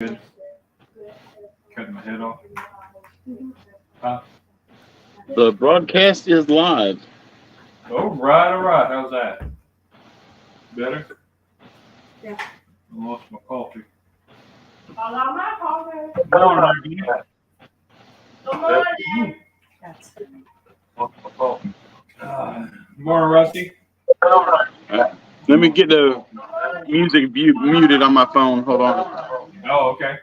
Good. Cutting my head off. Huh? The broadcast is live. All right, all right. How's that? Better? Yeah. I lost my coffee. I love my coffee. Good morning. Good morning. Lost my coffee. Good morning, Rusty. Let me get the music muted on my phone. Hold on. Oh, okay.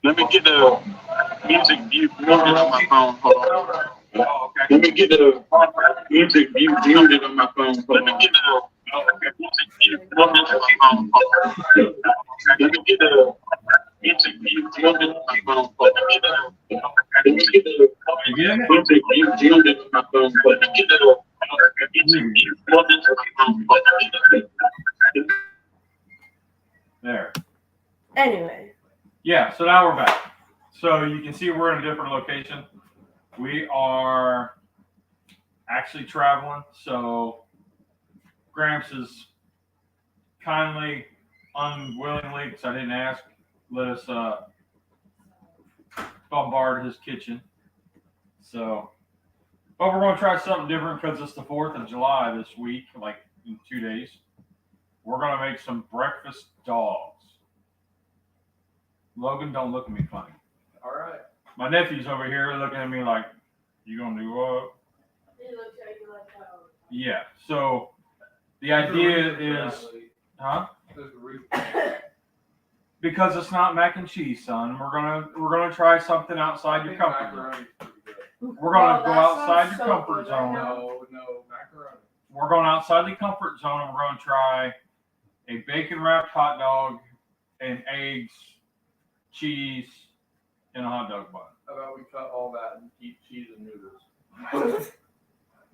Let me get the music muted on my phone. Hold on. Oh, okay. Let me get the music muted on my phone. Hold on. Let me get the music muted on my phone. Let me get the You getting it? music muted on my phone. Let me get the There. Anyway. Yeah, so now we're back. So you can see we're in a different location. We are actually traveling. So Gramps is kindly, unwillingly, because I didn't ask, let us bombard his kitchen. So, but we're going to try something different because it's the 4th of July this week, like in 2 days. We're going to make some breakfast dogs. Logan, don't look at me funny. All right. My nephew's over here looking at me like, you going to do what? He looks at you like that. Yeah, so the idea is, huh? Because it's not mac and cheese, son. We're gonna try something outside your comfort zone. We're gonna go outside your comfort zone. No, macaroni. We're going outside the comfort zone and we're gonna try a bacon wrapped hot dog and eggs, cheese, and a hot dog bun. How about we cut all that and eat cheese and noodles?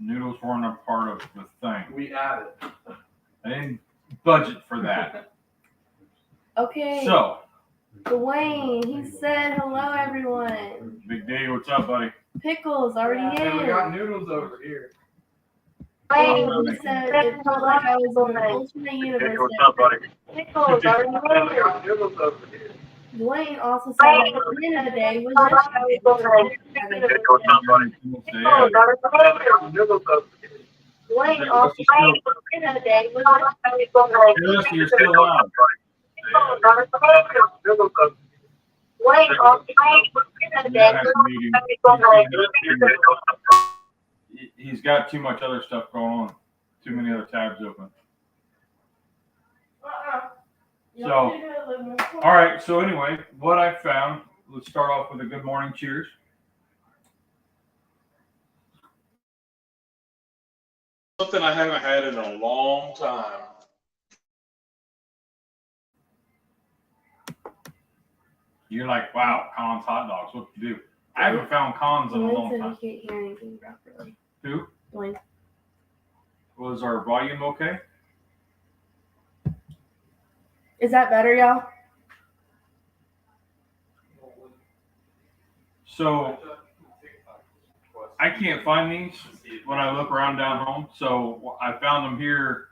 Noodles weren't a part of the thing. We added. I didn't budget for that. Okay. So, Dwayne, he said hello, everyone. Big D, what's up, buddy? Pickles already Hey, we in. got noodles over here. Dwayne, he said it felt like I was in an alternate universe. buddy? Pickles already We in. got noodles over here. Dwayne also said at the end of the day was yesterday. What's up, buddy? Noodles over here. Dwayne also said at the end of the day was yesterday. Hey, listen, you're still on. Noodles over Dwayne also said at the end of the day He's got too much other stuff going on. Too many other tabs open. So, all right. So anyway, what I found, let's start off with a good morning cheers. Something I haven't had in a long time. You're like, wow, Con's hot dogs. What to do? I haven't found Con's in a long Dwayne time. said he can't hear anything properly. Who? Dwayne. Was our volume okay? Is that better, y'all? So I can't find these when I look around down home. So I found them here,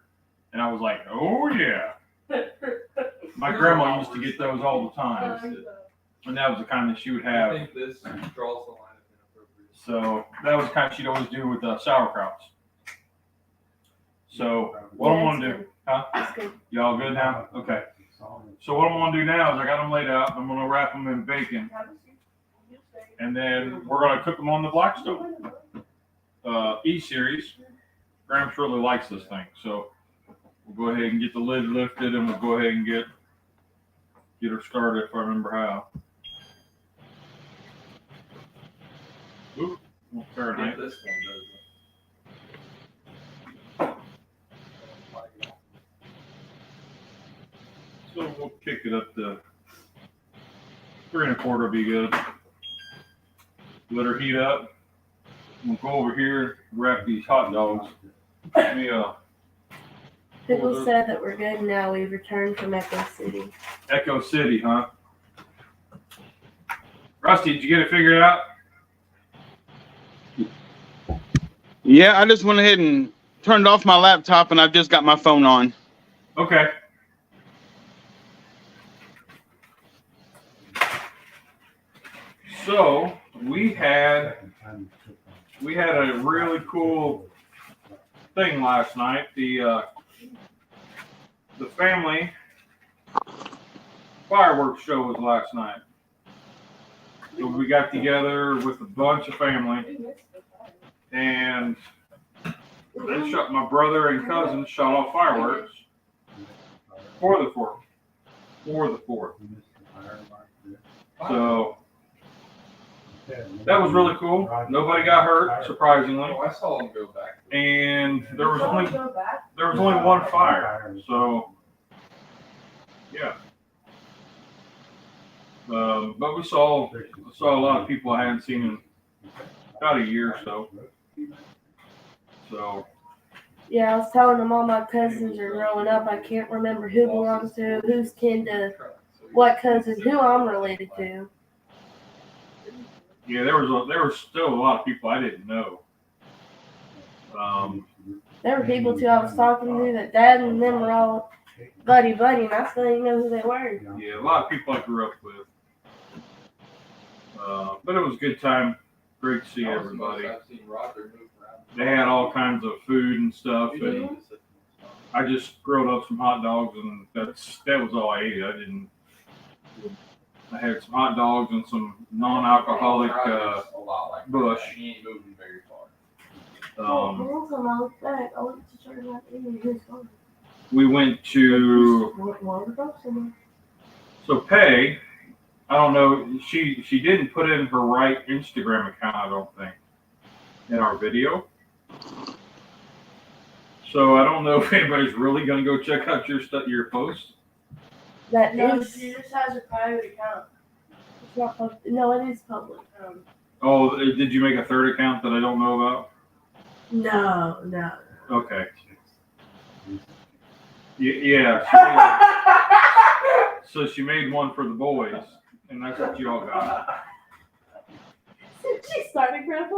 and I was like, oh yeah. My grandma used to get those all the time, and that was the kind that she would I have. think this draws the line of inappropriate. So that was the kind she'd always do with sauerkrauts. So what I'm gonna do? Huh? That's good. Y'all good now? Okay. So what I'm gonna do now is I got them laid out. I'm gonna wrap them in bacon, and then we're gonna cook them on the black stove. E-series. Gramps really likes this thing, so we'll go ahead and get the lid lifted, and we'll go ahead and get her started if I remember how. Oop, won't Fahrenheit. This one does. So we'll kick it up to 3 1/4 will be good. Let her heat up. We'll go over here, wrap these hot dogs. Let me, Pickles said that we're good now. We've returned from Echo City. Echo City, huh? Rusty, did you get it figured out? Yeah, I just went ahead and turned off my laptop, and I've just got my phone on. Okay. So we had a really cool thing last night. The family fireworks show was last night. So we got together with a bunch of family, and they shot. My brother and cousin shot off fireworks for the 4th. So that was really cool. Nobody got hurt, surprisingly. Oh, I saw him go back. And there was only one fire. So yeah. But we saw a lot of people I hadn't seen in about a year or so. So Yeah, I was telling them all my cousins are growing up. I can't remember who belongs to, who's kin to what cousin, who I'm related to. yeah, there was still a lot of people I didn't know. There were people too I was talking to that Dad and them were all buddy, and I still didn't know who they were. Yeah, a lot of people I grew up with. But it was a good time. Great to see everybody. They had all kinds of food and stuff, and I just grilled up some hot dogs, and that was all I ate. I had some hot dogs and some non-alcoholic Bush. We went to so Pay. I don't know. She didn't put in her right Instagram account, I don't think, in our video. So I don't know if anybody's really going to go check out your post. No, she just has a private account. It's not public. No, it is public. Oh, did you make a third account that I don't know about? No. Okay. Yeah. So she made one for the boys, and that's what you all got. She started, Grandpa.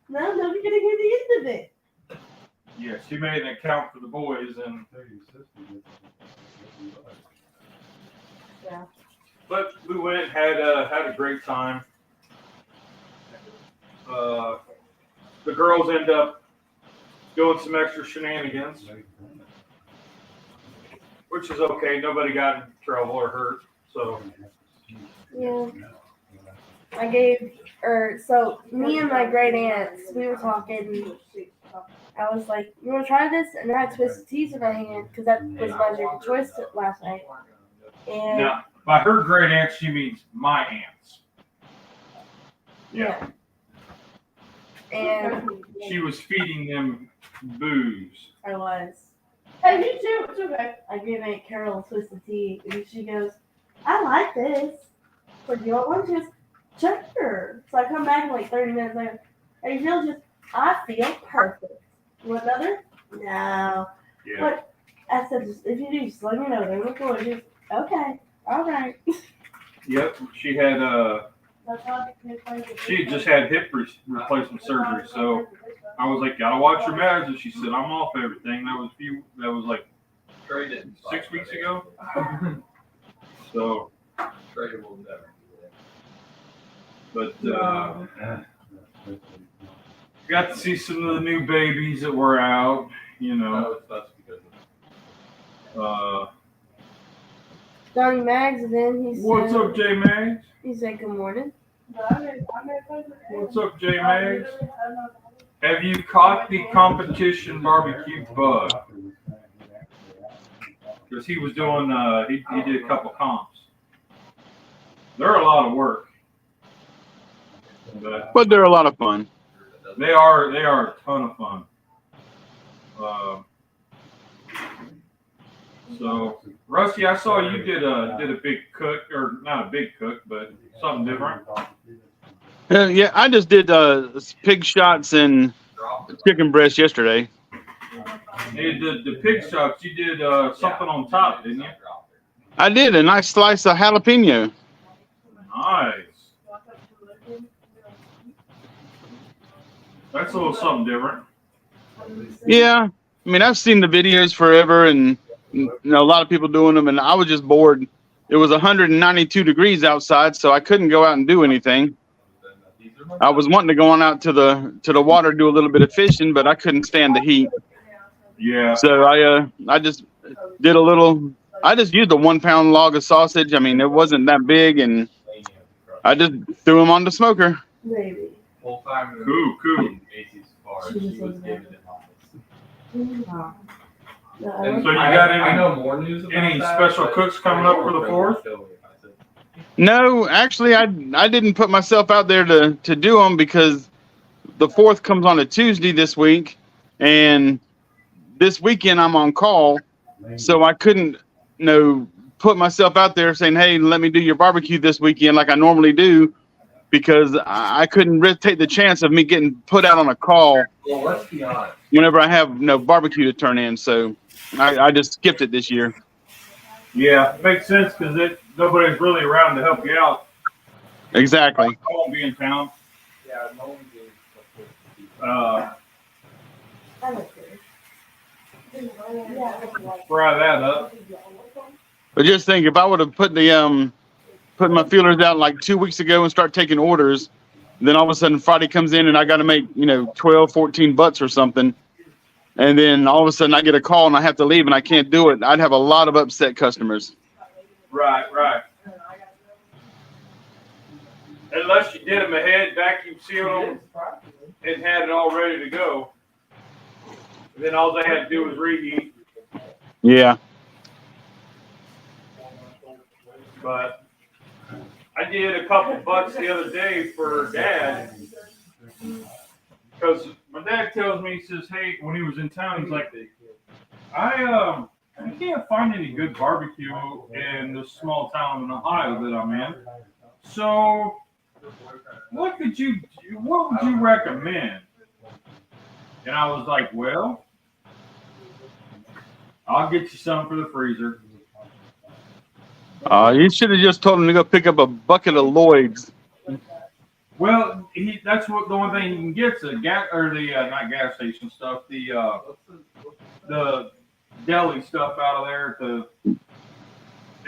No, nobody's gonna hear the end of it. Yeah, she made an account for the boys, and Yeah. but we went, had a great time. The girls end up doing some extra shenanigans, which is okay. Nobody got in trouble or hurt, so. Yeah. So me and my great aunts, we were talking. I was like, "You want to try this?" And I had Twisted Teas in my hand because that was my drink of choice last night. And Now, by her great aunts, she means my aunts. yeah. And She was feeding them booze. I was. Hey, me too. It's okay. I gave Aunt Carol a Twisted Tea, and she goes, "I like this." But you don't want to just check her. So I come back like 30 minutes later. And you feel I feel perfect. You want another? No. Yeah. But I said, if you do, just let me know. They look gorgeous. Okay. All right. Yep. She had just had hip replacement surgery, so I was like, "Gotta watch your meds," and she said, "I'm off everything." That was like 6 weeks ago. So, but got to see some of the new babies that were out. You know. Johnny Mags is in. He said, What's up, J Mags? He said, "Good morning." What's up, J Mags? Have you caught the competition barbecue bug? Because he was doing, he did a couple comps. They're a lot of work, But they're a lot of fun. they are a ton of fun. So Rusty, I saw you did a big cook, or not a big cook, but something different. Yeah, I just did pig shots and chicken breast yesterday. Hey, the pig shots, you did something on top, didn't you? I did a nice slice of jalapeno. Nice. That's a little something different. Yeah, I mean, I've seen the videos forever, and you know, a lot of people doing them, and I was just bored. It was 192 degrees outside, so I couldn't go out and do anything. I was wanting to go on out to the water, do a little bit of fishing, but I couldn't stand the heat. Yeah. So I just did a little. I just used a 1 pound log of sausage. I mean, it wasn't that big, and I just threw them on the smoker. Maybe. Whole time Cool. Macy's bar, She she just was wasn't giving there. it office. No, And So you I- got I know more news about any that, special but cooks coming up for the 4th? No, actually, I didn't put myself out there to do them because the 4th comes on a Tuesday this week, and this weekend I'm on call, so I couldn't, put myself out there saying, "Hey, let me do your barbecue this weekend," like I normally do, because I couldn't take the chance of me getting put out on a call Well, let's be honest. whenever I have no barbecue to turn in. So I just skipped it this year. Yeah, makes sense because nobody's really around to help you out. Exactly. I won't be in town. Yeah, no one gave Uh, I don't care. fry that up. But just think, if I would have put my feelers out like 2 weeks ago and start taking orders, then all of a sudden Friday comes in and I got to make 12, 14 butts or something, and then all of a sudden I get a call and I have to leave and I can't do it. I'd have a lot of upset customers. Right. Unless you did them ahead, vacuum sealed them, and had it all ready to go. And then all they had to do was reheat. Yeah. But I did a couple butts the other day for Dad. Because my dad tells me, he says, hey, when he was in town, he's like, I can't find any good barbecue in this small town in Ohio that I'm in. So what would you recommend? And I was like, well, I'll get you some for the freezer. You should have just told him to go pick up a bucket of Lloyd's. Well, that's what the only thing he can get is the not gas station stuff, the deli stuff out of there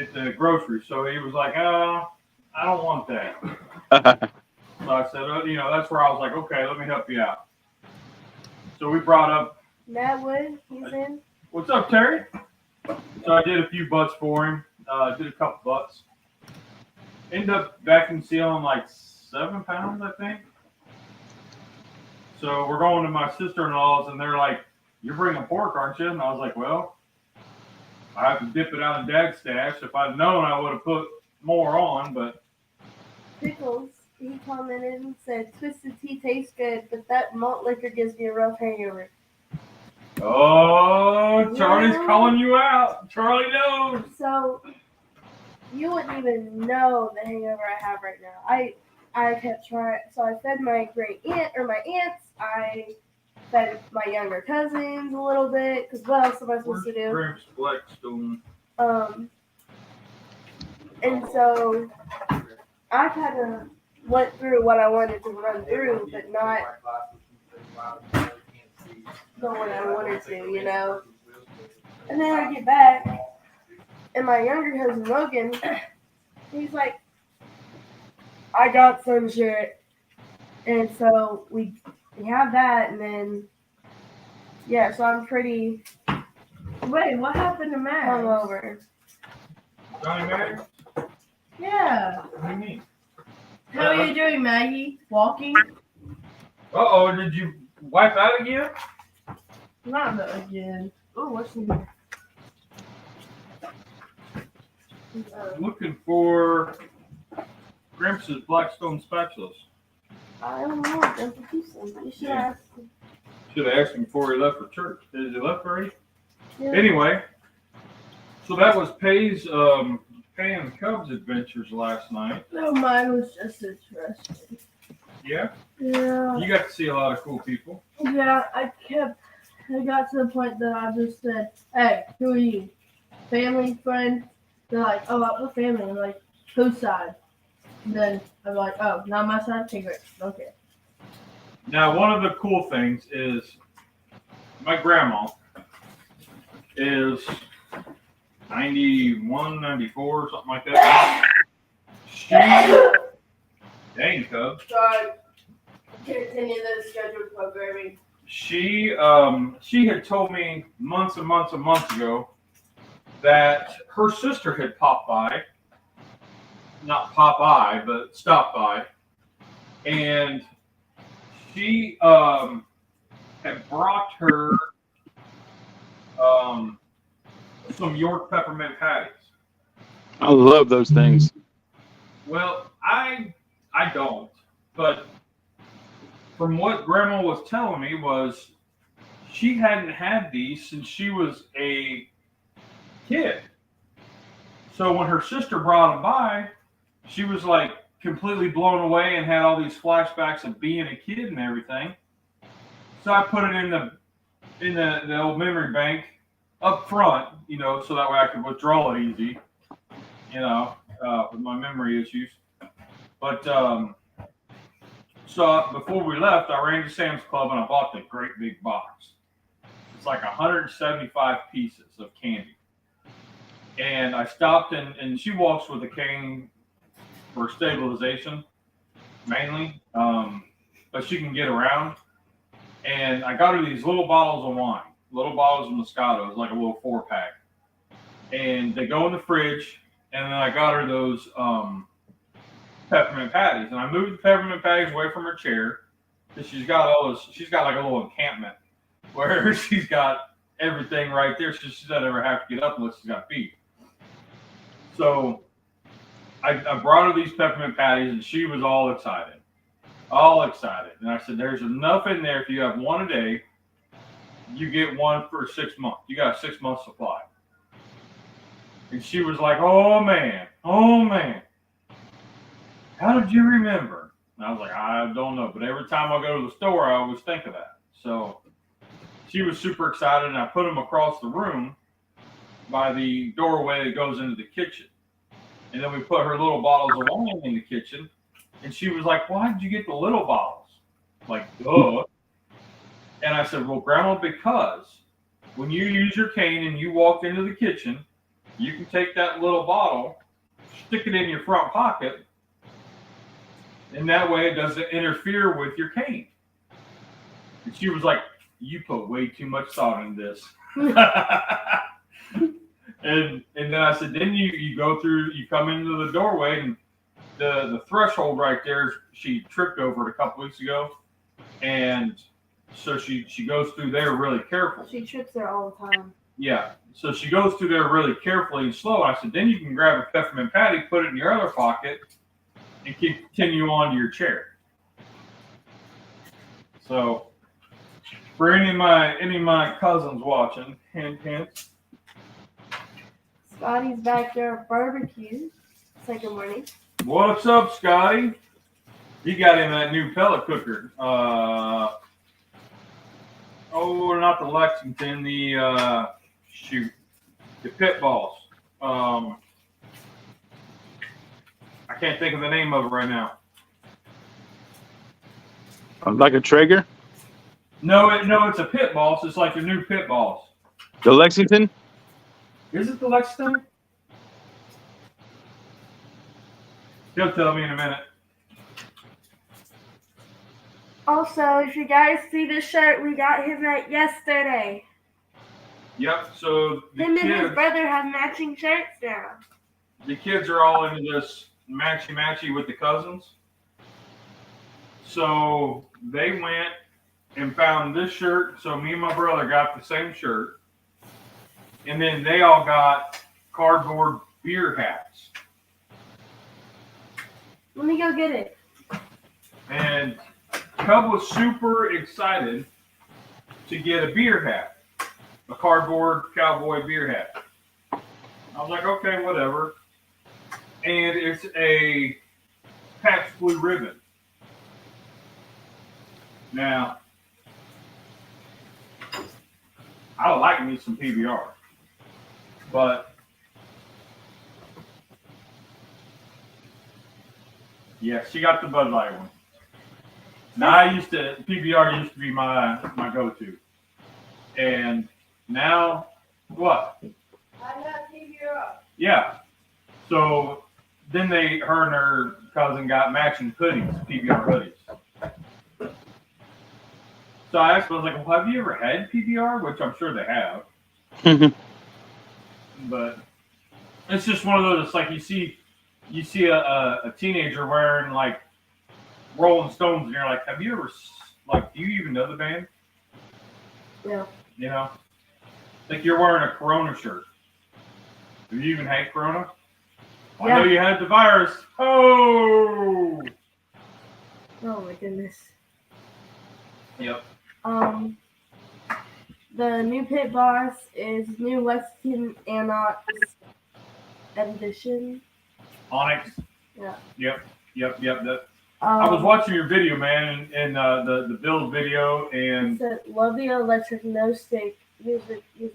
at the grocery. So he was like, I don't want that. So I said, that's where I was like, okay, let me help you out. So we brought up. Matt Wood, he's in. What's up, Terry? So I did a few butts for him. Did a couple butts. Ended up vacuum sealing like 7 pounds, I think. So we're going to my sister-in-law's, and they're like, "You're bringing pork, aren't you?" And I was like, "Well, I have to dip it out of Dad's stash. If I'd known, I would have put more on." But Pickles, he commented and said, "Twisted tea tastes good, but that malt liquor gives me a rough hangover." oh, Charlie's Yeah. calling you out. Charlie knows. So you wouldn't even know the hangover I have right now. I kept trying. So I fed my my aunts. I fed my younger cousins a little bit because what else am I supposed to do? Gramps Blackstone. And so I kind of went through what I wanted to run through, but not the way I wanted to, And then I get back, and my younger cousin Logan, he's like, I got some shit. And so we have that, and then, so I'm pretty Wait, what happened to Max? hungover. Johnny Mac? Yeah. What do you mean? How are you doing, Maggie? Walking? Uh-oh, did you wipe out again? Not again. Oh, what's in here? I'm looking for Gramps' Blackstone spatulas. I don't know. I'm confused. You should ask. Should have asked him before he left for church. Has he left already? Yeah. Anyway, so that was Pam Cubs adventures last night. No, mine was just interesting. Yeah? Yeah. You got to see a lot of cool people. Yeah, I got to the point that I just said, hey, who are you? Family, friend? They're like, oh, we're family. I'm like, whose side? And then I'm like, oh, not my side? Okay, great. Okay. Now, one of the cool things is my grandma is 91, 94, something like that. She, dang, Cubs. Sorry. Continue the scheduled programming. She had told me months and months and months ago that her sister had popped by, not pop by, but stopped by, and she had brought her some York peppermint patties. I love those things. Well, I don't, but from what Grandma was telling me was she hadn't had these since she was a kid. So when her sister brought them by, she was like completely blown away and had all these flashbacks of being a kid and everything. So I put it in the old memory bank up front, you know, so that way I could withdraw it easy, you know, with my memory issues. But so before we left, I ran to Sam's Club and I bought the great big box. It's like 175 pieces of candy. And I stopped and she walks with a cane for stabilization, mainly, but she can get around. And I got her these little bottles of wine, little bottles of Moscato. It's like a little 4-pack. And they go in the fridge. And then I got her those peppermint patties. And I moved the peppermint patties away from her chair. Because she's got like a little encampment where she's got everything right there. So she doesn't ever have to get up unless she's got feet. So I brought her these peppermint patties and she was all excited. And I said, there's enough in there. If you have one a day, you get one for 6 months. You got a 6 month supply. And she was like, oh man. How did you remember? And I was like, I don't know. But every time I go to the store, I always think of that. So she was super excited. And I put them across the room by the doorway that goes into the kitchen. And then we put her little bottles of wine in the kitchen. And she was like, why did you get the little bottles? Like, duh. And I said, well, Grandma, because when you use your cane and you walk into the kitchen, you can take that little bottle, stick it in your front pocket, and that way it doesn't interfere with your cane. And she was like, you put way too much thought in this. And then I said, then you go through, you come into the doorway, and the threshold right there, she tripped over it a couple weeks ago. And so she goes through there really careful. She trips there all the time. Yeah. So she goes through there really carefully and slow. I said, then you can grab a peppermint patty, put it in your other pocket, and continue on to your chair. So for any of my cousins watching, hint, hint. Scotty's back there at barbecue. Say good morning. What's up, Scotty? He got him that new pellet cooker. Not the Lexington, the pit balls. I can't think of the name of it right now. Like a Traeger? No, it's a pit balls. It's like the new pit balls. The Lexington? Is it the Lexington? He'll tell me in a minute. Also, if you guys see the shirt, we got him that yesterday. Yep. So Him and his brother have matching shirts now. The kids are all into this matchy with the cousins. So they went and found this shirt. So me and my brother got the same shirt. And then they all got cardboard beer hats. Let me go get it. And Cub was super excited to get a beer hat, a cardboard cowboy beer hat. I was like, okay, whatever. And it's a Pabst Blue Ribbon. Now, I like me some PBR, but yeah, she got the Bud Light one. Now PBR used to be my go-to. And now, what? I got PBR. Yeah. So then her and her cousin got matching hoodies, PBR hoodies. So I asked him, I was like, well, have you ever had PBR? Which I'm sure they have. But it's just one of those, it's like you see a teenager wearing like Rolling Stones and you're like, have you ever, like, do you even know the band? Yeah. You know? Like you're wearing a Corona shirt. Do you even hate Corona? I know you had the virus. Oh! Oh my goodness. Yep. The new pit boss is new Lexington Anox edition. Onyx. Yeah. Yep. That. I was watching your video, man, and the build video, and it said, love the electric, no stick. Use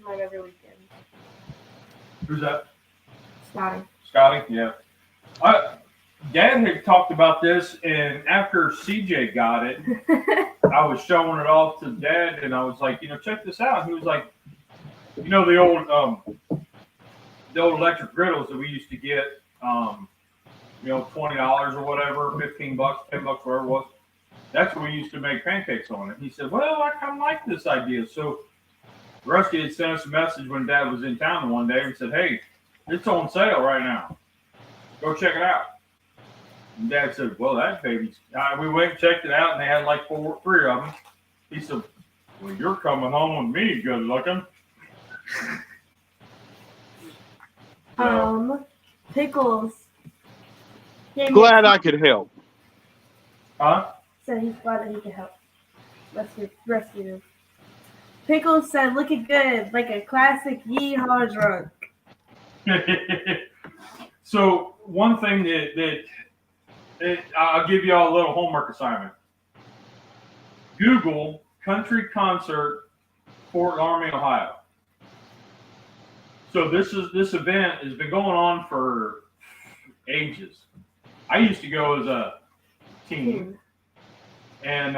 mine every weekend. Who's that? Scotty. Yeah. Dad had talked about this, and after CJ got it, I was showing it off to Dad, and I was like, check this out. He was like, the old electric griddles that we used to get, $20 or whatever, $15, $10, whatever it was. That's what we used to make pancakes on it. He said, well, I kind of like this idea. So Rusty had sent us a message when Dad was in town one day and said, hey, it's on sale right now. Go check it out. And Dad said, well, that baby's... we went and checked it out, and they had like 3 of them. He said, well, you're coming home with me, good looking. Pickles. Glad I could help. Huh? Said he's glad that he could help. Rescue. Pickles said, looking good, like a classic yeehaw drunk. So one thing that I'll give you all a little homework assignment. Google country concert Fort Laramie, Ohio. So this event has been going on for ages. I used to go as a teen, and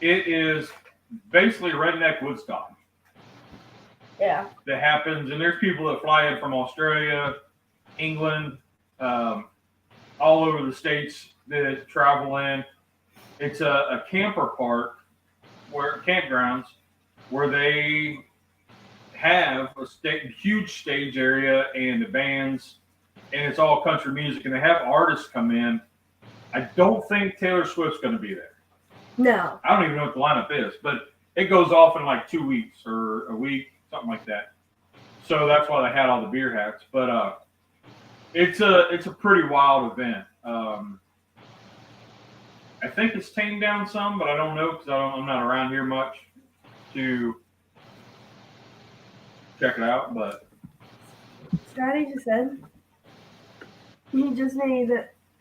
it is basically redneck Woodstock. Yeah. That happens, and there's people that fly in from Australia, England, all over the states that travel in. It's a camper park, campgrounds, where they have a huge stage area and the bands, and it's all country music, and they have artists come in. I don't think Taylor Swift's going to be there. No. I don't even know what the lineup is, but it goes off in like 2 weeks or a week, something like that. So that's why they had all the beer hats. But it's a pretty wild event. I think it's tamed down some, but I don't know because I'm not around here much to check it out. But Scotty just said he just made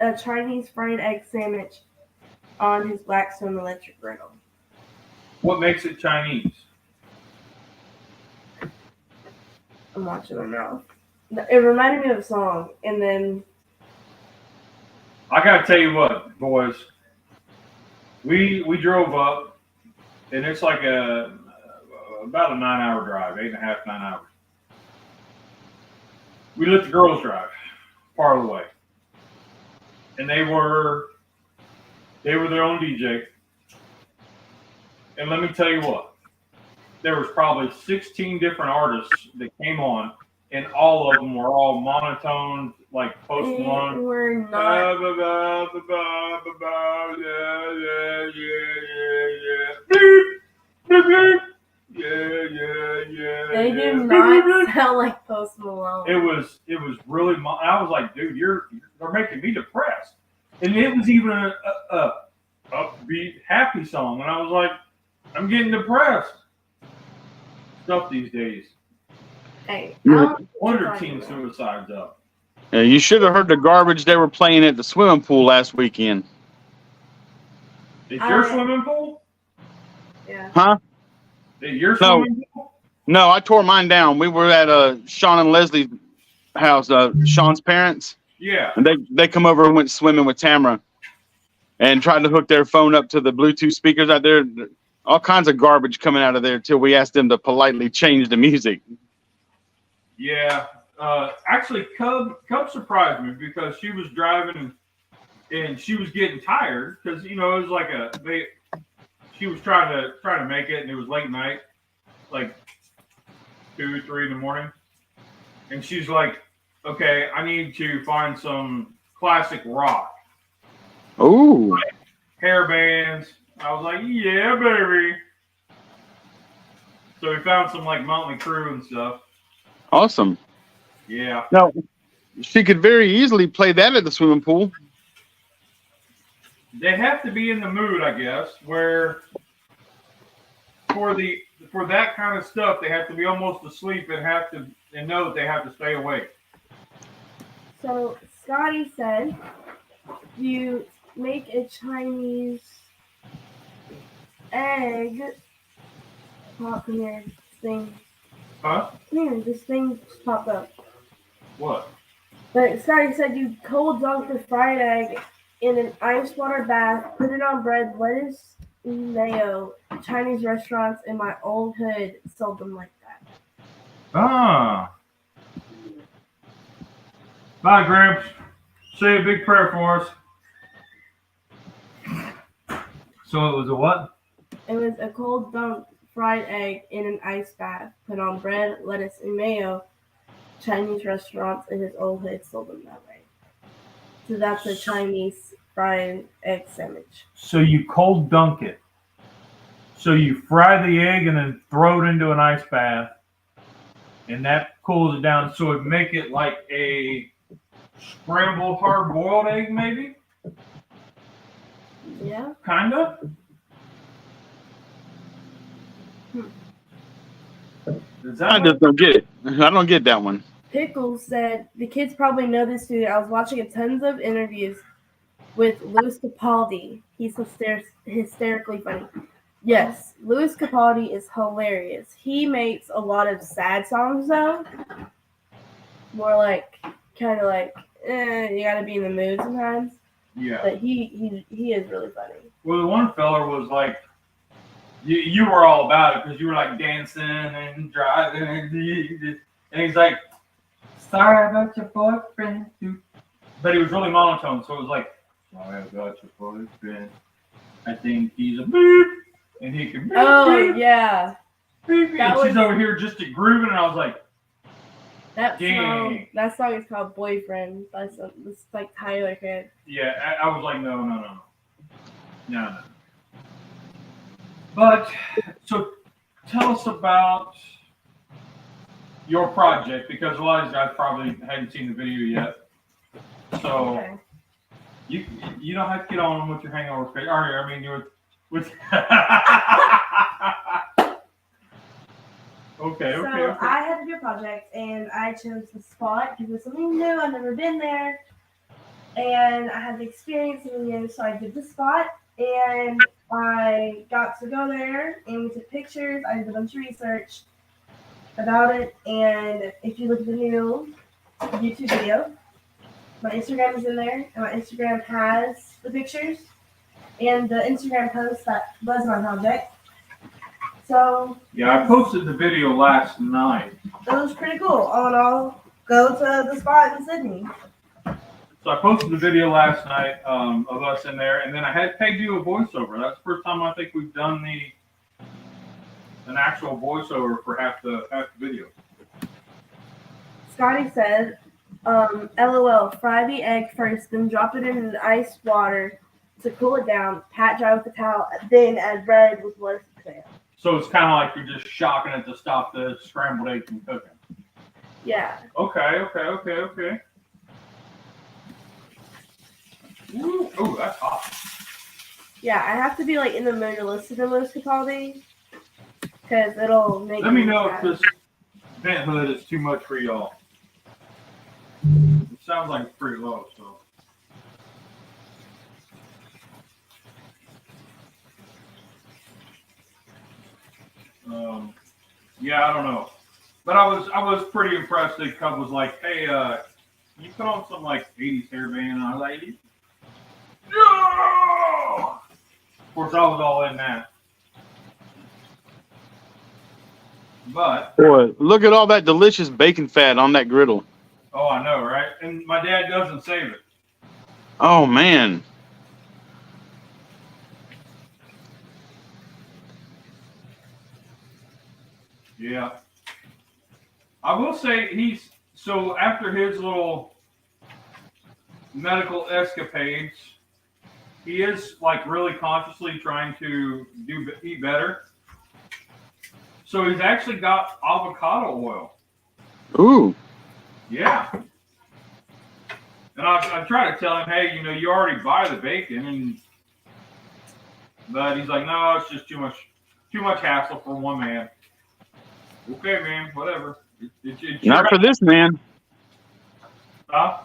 a Chinese fried egg sandwich on his Blackstone electric griddle. what makes it Chinese? I'm watching them now. It reminded me of a song, and then I gotta tell you what, boys. We drove up, and it's like about a 9-hour drive, 8.5, 9 hours. We let the girls drive part of the way, and they were their own DJ. And let me tell you what, there was probably 16 different artists that came on, and all of them were all monotone, like Post Malone. We're not. They do not sound like Post Malone. It was really. I was like, dude, they're making me depressed. And it was even a upbeat, happy song, and I was like, I'm getting depressed. Stuff these days. Hey, Wonder teen suicides up. Yeah, you should have heard the garbage they were playing at the swimming pool last weekend. Is your swimming pool? Yeah. Huh? Is your swimming pool? No, I tore mine down. We were at Sean and Leslie's house, Sean's parents. Yeah. And they come over and went swimming with Tamara and tried to hook their phone up to the Bluetooth speakers out there. All kinds of garbage coming out of there till we asked them to politely change the music. Yeah. Actually, Cub surprised me because she was driving and she was getting tired because, it was like she was trying to make it, and it was late night, like 2, 3 in the morning, and she's like, "Okay, I need to find some classic rock." Ooh. Like hair bands. I was like, "Yeah, baby." So we found some like Motley Crue and stuff. Awesome. Yeah. Now, she could very easily play that at the swimming pool. They have to be in the mood, I guess, where for that kind of stuff, they have to be almost asleep and know that they have to stay awake. So Scotty said, you make a Chinese egg. Pop here, thing. Huh? Come here, this thing just popped up. What? But Scotty said you cold dunk the fried egg in an ice water bath, put it on bread, lettuce, mayo. Chinese restaurants in my old hood sold them like that. Ah. Bye, Gramps. Say a big prayer for us. So it was a what? It was a cold dunked fried egg in an ice bath, put on bread, lettuce, and mayo. Chinese restaurants in his old hood sold them that way. So that's a Chinese fried egg sandwich. So you cold dunk it. So you fry the egg and then throw it into an ice bath, and that cools it down. So it make it like a scrambled hard-boiled egg, maybe? Yeah. Kinda. Is that I just don't get it. I don't get that one. Pickles said, the kids probably know this dude. I was watching a tons of interviews with Louis Capaldi. He's hysterically funny. Yes, Louis Capaldi is hilarious. He makes a lot of sad songs, though. More like, kind of like, you gotta be in the mood sometimes. Yeah. But he is really funny. Well, the one fella was like, you were all about it because you were like dancing and driving, and he's like, sorry about your boyfriend. But he was really monotone, so it was like, sorry about your boyfriend. I think he's a beep, and he can beep. Oh, beep, yeah. beep, and That she's was- over here just grooving, and I was like, That dang. song is called Boyfriend. That's like Tyler Hood. Yeah, I was like, no. But, so tell us about your project, because a lot of these guys probably hadn't seen the video yet. So, Okay. you don't have to get on with your hangover face. I mean, you're with. Okay. So I had to do a project, and I chose the spot because it was something new. I've never been there, and I had the experience something new. So I did the spot, and I got to go there, and we took pictures. I did a bunch of research about it, and if you look at the new YouTube video, my Instagram is in there, and my Instagram has the pictures and the Instagram post that was my project. So Yeah, I posted the video last night. it was pretty cool. All in all, go to the spot in Sydney. So I posted the video last night of us in there, and then I had Peg do a voiceover. That's the first time I think we've done an actual voiceover for half the video. Scotty said, LOL, fry the egg first, then drop it in the ice water to cool it down, pat dry with a towel, then add bread with lettuce and tomato. So it's kind of like you're just shocking it to stop the scrambled egg from cooking. Yeah. Okay. Ooh, that's hot. Yeah, I have to be like in the mood to listen to Louis Capaldi because it'll make Let me know if sad. this vent hood is too much for y'all. It sounds like it's pretty low, so. Yeah, I don't know, but I was pretty impressed. The Cub was like, "Hey, you put on some like '80s hairband?" And I was like, "No!" Of course, I was all in that. But Boy, look at all that delicious bacon fat on that griddle. oh, I know, right? And my dad doesn't save it. Oh man. Yeah. I will say so after his little medical escapades, he is like really consciously trying to eat better. So he's actually got avocado oil. Ooh. Yeah. And I try to tell him, hey, you already buy the bacon, but he's like, no, it's just too much hassle for one man. Okay, man, whatever. It's Not for this man. Huh?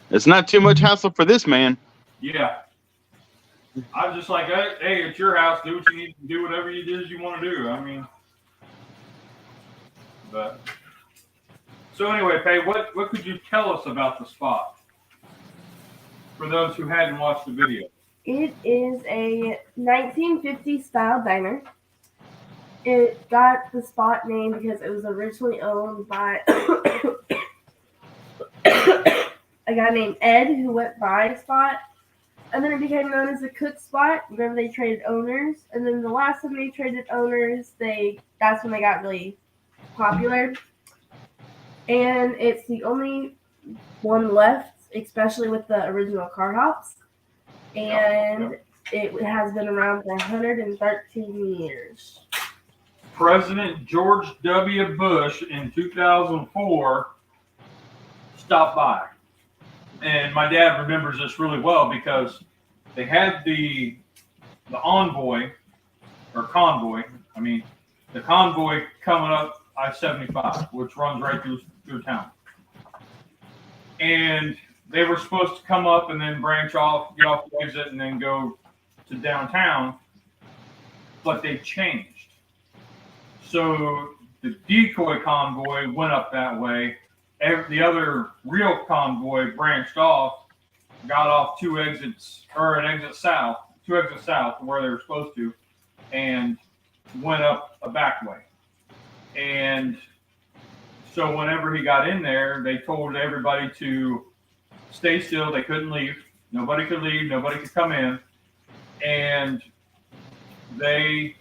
It's not too much hassle for this man. Yeah. I'm just like, hey, it's your house. Do what you need to do, whatever you want to do. I mean, but so anyway, Pay, what could you tell us about the spot for those who hadn't watched the video? It is a 1950s style diner. It got the spot name because it was originally owned by a guy named Ed who went by the spot. And then it became known as the Cook Spot whenever they traded owners. And then the last time they traded owners, that's when they got really popular. And it's the only one left, especially with the original car hops. And it has been around for 113 years. President George W. Bush in 2004 stopped by. And my dad remembers this really well because they had the convoy coming up I-75, which runs right through town. And they were supposed to come up and then branch off, get off the exit, and then go to downtown, but they changed. So the decoy convoy went up that way. The other real convoy branched off, got off two exits south where they were supposed to, and went up a back way. And so whenever he got in there, they told everybody to stay still. They couldn't leave. Nobody could leave. Nobody could come in. And they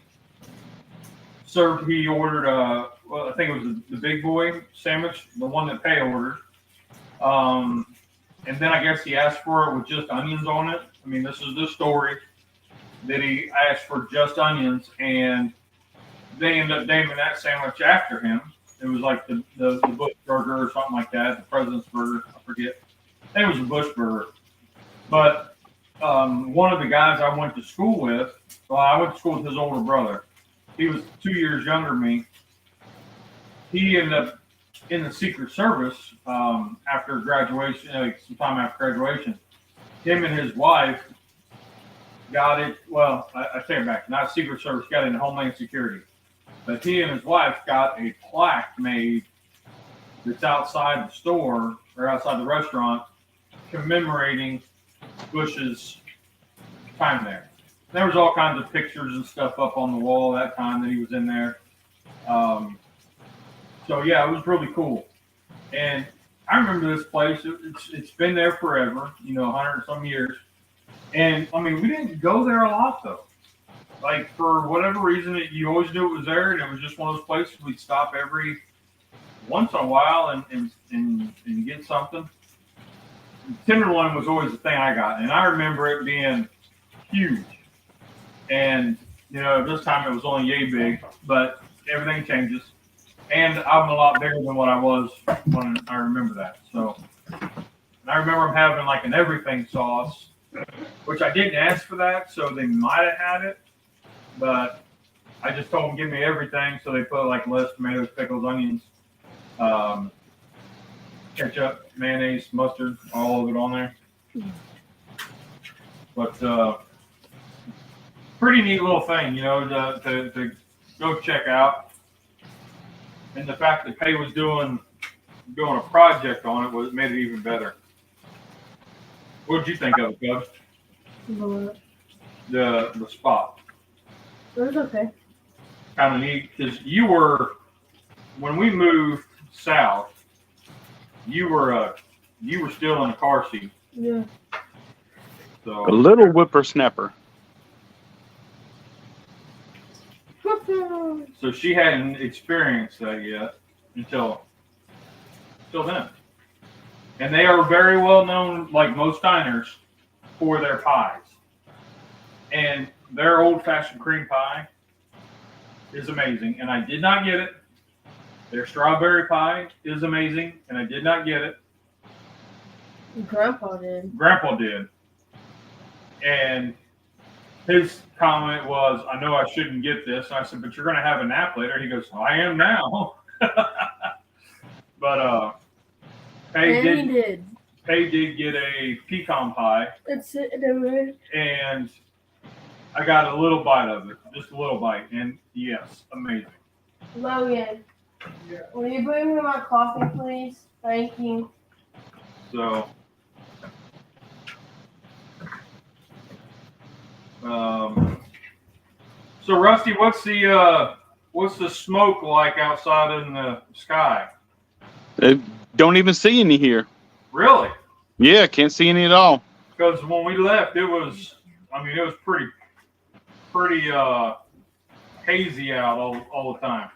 he ordered I think it was the big boy sandwich, the one that Pay ordered. And then I guess he asked for it with just onions on it. I mean, this is the story that he asked for just onions, and they ended up naming that sandwich after him. It was like the Bush burger or something like that, the President's burger, I forget. I think it was a Bush burger. But one of the guys I went to school with, I went to school with his older brother. He was 2 years younger than me. He ended up in the Secret Service after graduation, sometime after graduation. Him and his wife got it, I take it back, not Secret Service, got into Homeland Security. But he and his wife got a plaque made that's outside the store or outside the restaurant commemorating Bush's time there. There was all kinds of pictures and stuff up on the wall that time that he was in there. So yeah, it was really cool. And I remember this place. It's been there forever, 100 and some years. And I mean, we didn't go there a lot though. Like for whatever reason, you always knew it was there, and it was just one of those places we'd stop every once in a while and get something. Tenderloin was always the thing I got, and I remember it being huge. And this time it was only yay big, but everything changes. And I'm a lot bigger than what I was when I remember that. So, and I remember them having like an everything sauce, which I didn't ask for that, so they might have had it. But I just told them, give me everything. So they put like lettuce, tomatoes, pickles, onions, ketchup, mayonnaise, mustard, all of it on there. But pretty neat little thing, to go check out. And the fact that Pay was doing a project on it made it even better. What did you think of it, Cubs? The spot. It was okay. Kind of neat because when we moved south, you were still in a car seat. Yeah. A little whippersnapper. So she hadn't experienced that yet until then. And they are very well known, like most diners, for their pies. And their old-fashioned cream pie is amazing, and I did not get it. Their strawberry pie is amazing, and I did not get it. Grandpa did. Grandpa did. And his comment was, I know I shouldn't get this. And I said, but you're going to have a nap later. He goes, I am now. But Paige did get a pecan pie. It's sitting there. And I got a little bite of it. Just a little bite. And yes, amazing. Logan, will you bring me my coffee, please? Thank you. So, so Rusty, what's the smoke like outside in the sky? Don't even see any here. Really? Yeah, can't see any at all. Because when we left, it was pretty hazy out all the time.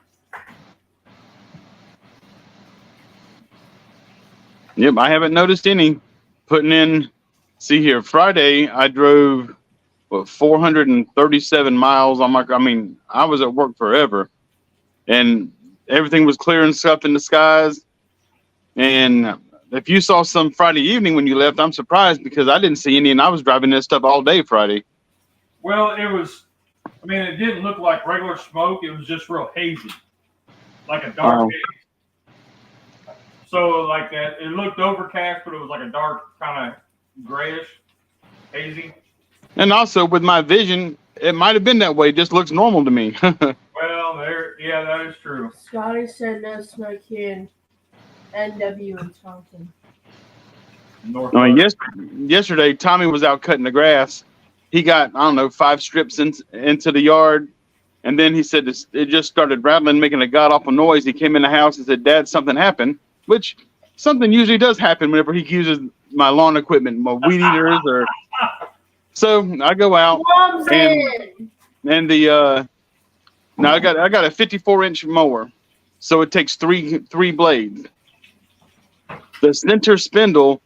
Yep, I haven't noticed any. Putting in, see here, Friday I drove 437 miles on I was at work forever, and everything was clear and stuff in the skies. And if you saw some Friday evening when you left, I'm surprised because I didn't see any, and I was driving this stuff all day Friday. Well, it didn't look like regular smoke. It was just real hazy, like a dark haze. So like that, it looked overcast, but it was like a dark kind of grayish, hazy. And also with my vision, it might have been that way. It just looks normal to me. Well, that is true. Scotty said no smoke here in NW, Wisconsin. Yesterday, Tommy was out cutting the grass. He got, 5 strips into the yard. And then he said it just started rattling, making a god-awful noise. He came in the house and said, Dad, something happened. Which something usually does happen whenever he uses my lawn equipment, my weed eaters, or so I go out and the now I got a 54-inch mower, so it takes three blades. The center spindle,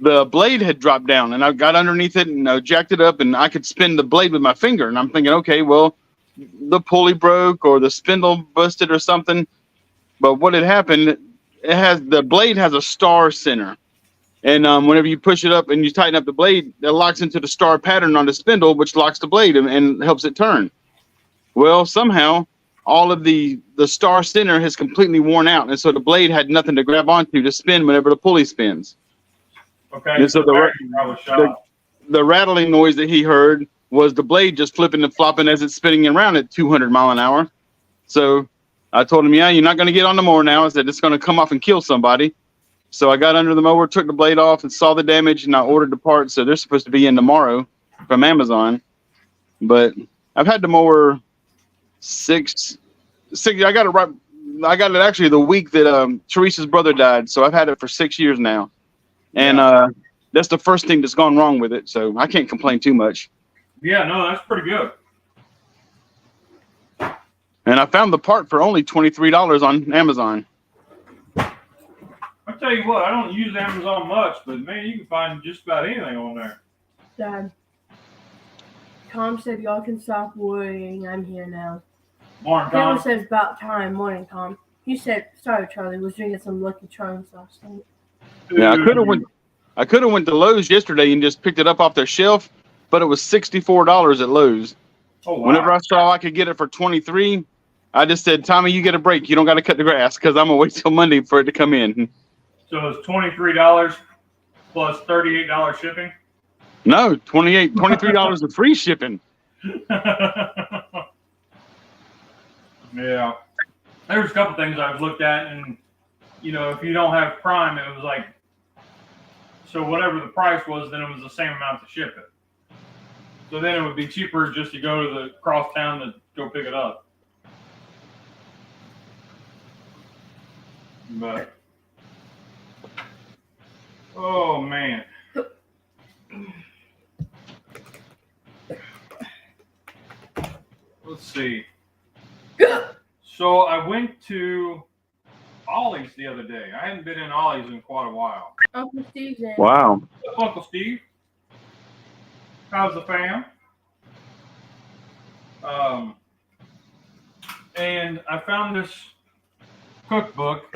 the blade had dropped down, and I got underneath it and I jacked it up, and I could spin the blade with my finger. And I'm thinking, okay, well, the pulley broke or the spindle busted or something. But what had happened? The blade has a star center, and whenever you push it up and you tighten up the blade, it locks into the star pattern on the spindle, which locks the blade and helps it turn. Well, somehow all of the star center has completely worn out, and so the blade had nothing to grab onto to spin whenever the pulley spins. Okay. And so the rattling noise that he heard was the blade just flipping and flopping as it's spinning around at 200 miles an hour. So I told him, yeah, you're not going to get on the mower now. I said, it's going to come off and kill somebody. So I got under the mower, took the blade off, and saw the damage, and I ordered the parts. So they're supposed to be in tomorrow from Amazon. But I've had the mower six. I got it actually the week that Teresa's brother died. So I've had it for 6 years now. And that's the first thing that's gone wrong with it. So I can't complain too much. Yeah, no, that's pretty good. And I found the part for only $23 on Amazon. I tell you what, I don't use Amazon much, but man, you can find just about anything on there. Dad, Tom said y'all can stop worrying. I'm here now. Morning, Tom. Taylor said about time. Morning, Tom. He said, sorry, Charlie, was drinking some Lucky Charms last night. Yeah, I could have went to Lowe's yesterday and just picked it up off their shelf, but it was $64 at Lowe's. Oh, wow. Whenever I saw I could get it for $23, I just said, Tommy, you get a break. You don't got to cut the grass because I'm going to wait till Monday for it to come in. So it's $23 plus $38 shipping? No, $23 of free shipping. Yeah. There's a couple things I've looked at, and, if you don't have Prime, it was like, so whatever the price was, then it was the same amount to ship it. So then it would be cheaper just to go to the cross town to go pick it up. But, oh man. Let's see. So I went to Ollie's the other day. I hadn't been in Ollie's in quite a while. Uncle Steve's in. Wow. What's up, Uncle Steve? How's the fam? And I found this cookbook.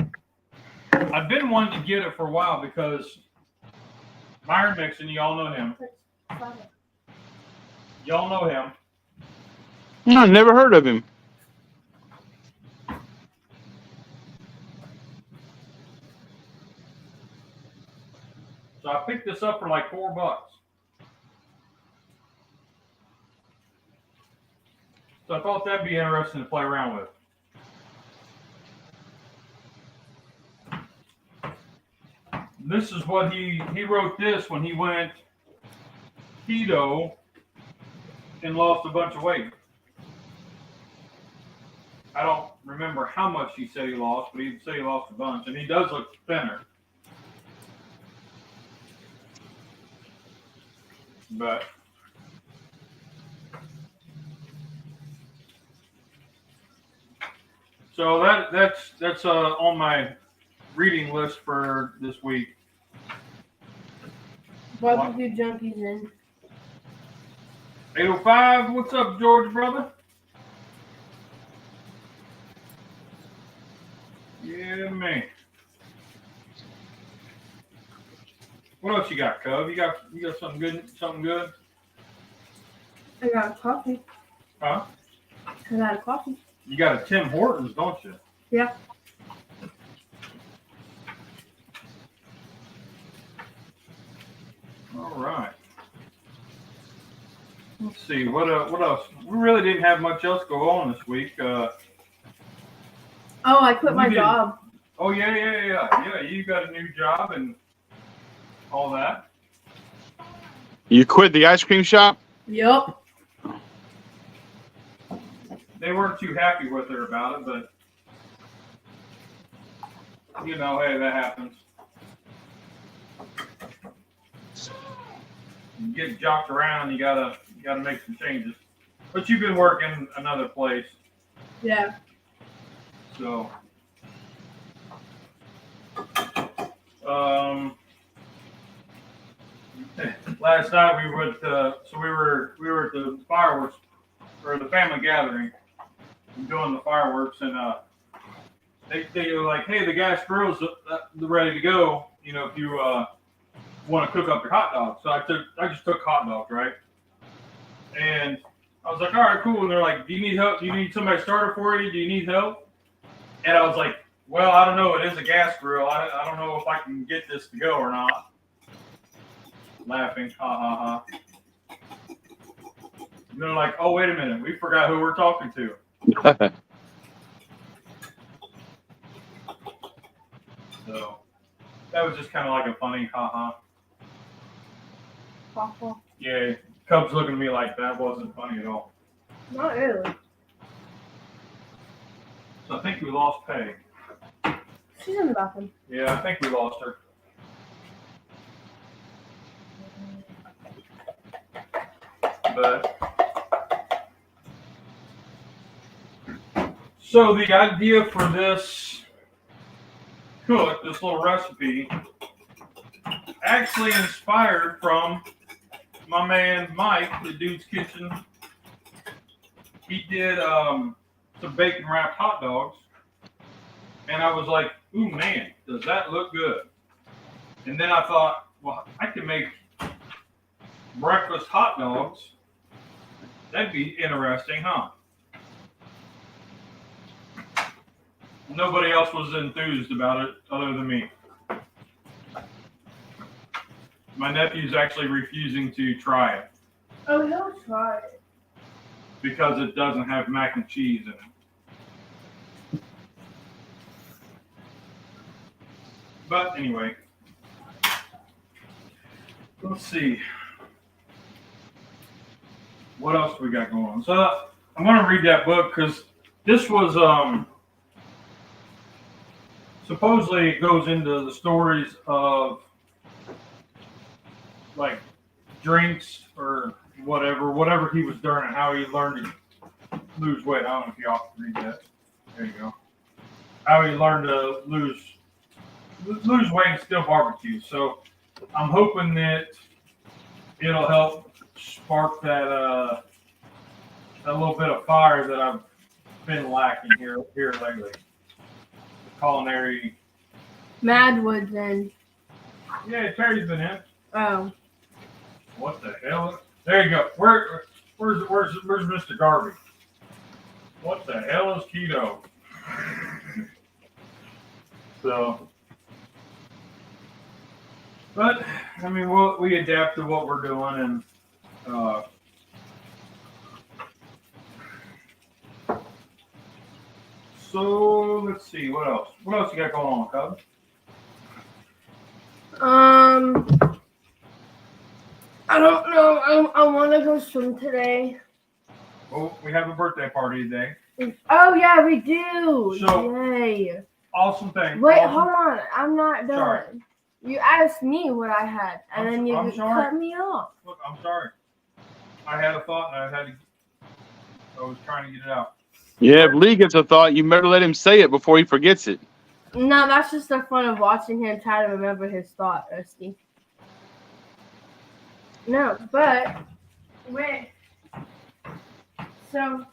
I've been wanting to get it for a while because Myron Mixon, y'all know him. Y'all know him. I never heard of him. So I picked this up for like $4. So I thought that'd be interesting to play around with. This is what he wrote this when he went keto and lost a bunch of weight. I don't remember how much he said he lost, but he said he lost a bunch, and he does look thinner. But so that's on my reading list for this week. Barbecue Junkies in. 805, what's up, George, brother? Yeah, man. What else you got, Cub? You got something good? Something good? I got coffee. Huh? I got a coffee. You got a Tim Hortons, don't you? Yeah. All right. Let's see what else. We really didn't have much else go on this week. Oh, I quit my We didn't. job. Oh yeah. You got a new job and all that. You quit the ice cream shop? Yup. They weren't too happy with her about it, but you know, hey, that happens. You get jocked around, you gotta make some changes. But you've been working another place, Yeah. so last night we went we were at the fireworks or the family gathering doing the fireworks, and they were like, hey, the gas grill's ready to go, you know, if you want to cook up your hot dogs. So I just took hot dogs, right? And I was like, all right, cool. And they're like, do you need help? Do you need somebody to start it for you? Do you need help? And I was like, well, I don't know. It is a gas grill. I don't know if I can get this to go or not. Laughing, ha ha ha. And they're like, oh, wait a minute. We forgot who we're talking to. So that was just kind of like a funny ha ha. Yeah, Cubs looking at me like that wasn't funny at all. Not really. So I think we lost Peg. She's in the bathroom. Yeah, I think we lost her. But so the idea for this little recipe, actually inspired from my man Mike, the Dude's Kitchen. He did some bacon wrapped hot dogs, and I was like, ooh man, does that look good? And then I thought, well, I can make breakfast hot dogs. That'd be interesting, huh? Nobody else was enthused about it other than me. My nephew's actually refusing to try it Oh, he'll try it. because it doesn't have mac and cheese in it. But anyway, let's see. What else do we got going on? So I'm going to read that book because this was supposedly it goes into the stories of like drinks or whatever he was doing and how he learned to lose weight. I don't know if y'all can read that. There you go. How he learned to lose weight and still barbecue. So I'm hoping that it'll help spark that little bit of fire that I've been lacking here lately. The culinary. Madwood's in. Yeah, Terry's been in. Oh. What the hell? There you go. Where's Mr. Garvey? What the hell is keto? So, but I mean, we adapt to what we're doing, and so let's see what else. What else you got going on, Cub? I don't know. I want to go swim today. Well, we have a birthday party today. Oh yeah, we do. So, yay! Awesome thing. Wait, awesome. hold on. I'm not done. Sorry. You asked me what I had, and then you I'm sorry. cut me off. Look, I'm sorry. I had a thought, and I was trying to get it out. Yeah, if Lee gets a thought, you better let him say it before he forgets it. No, that's just the fun of watching him try to remember his thought, Rusty. No, but wait. So,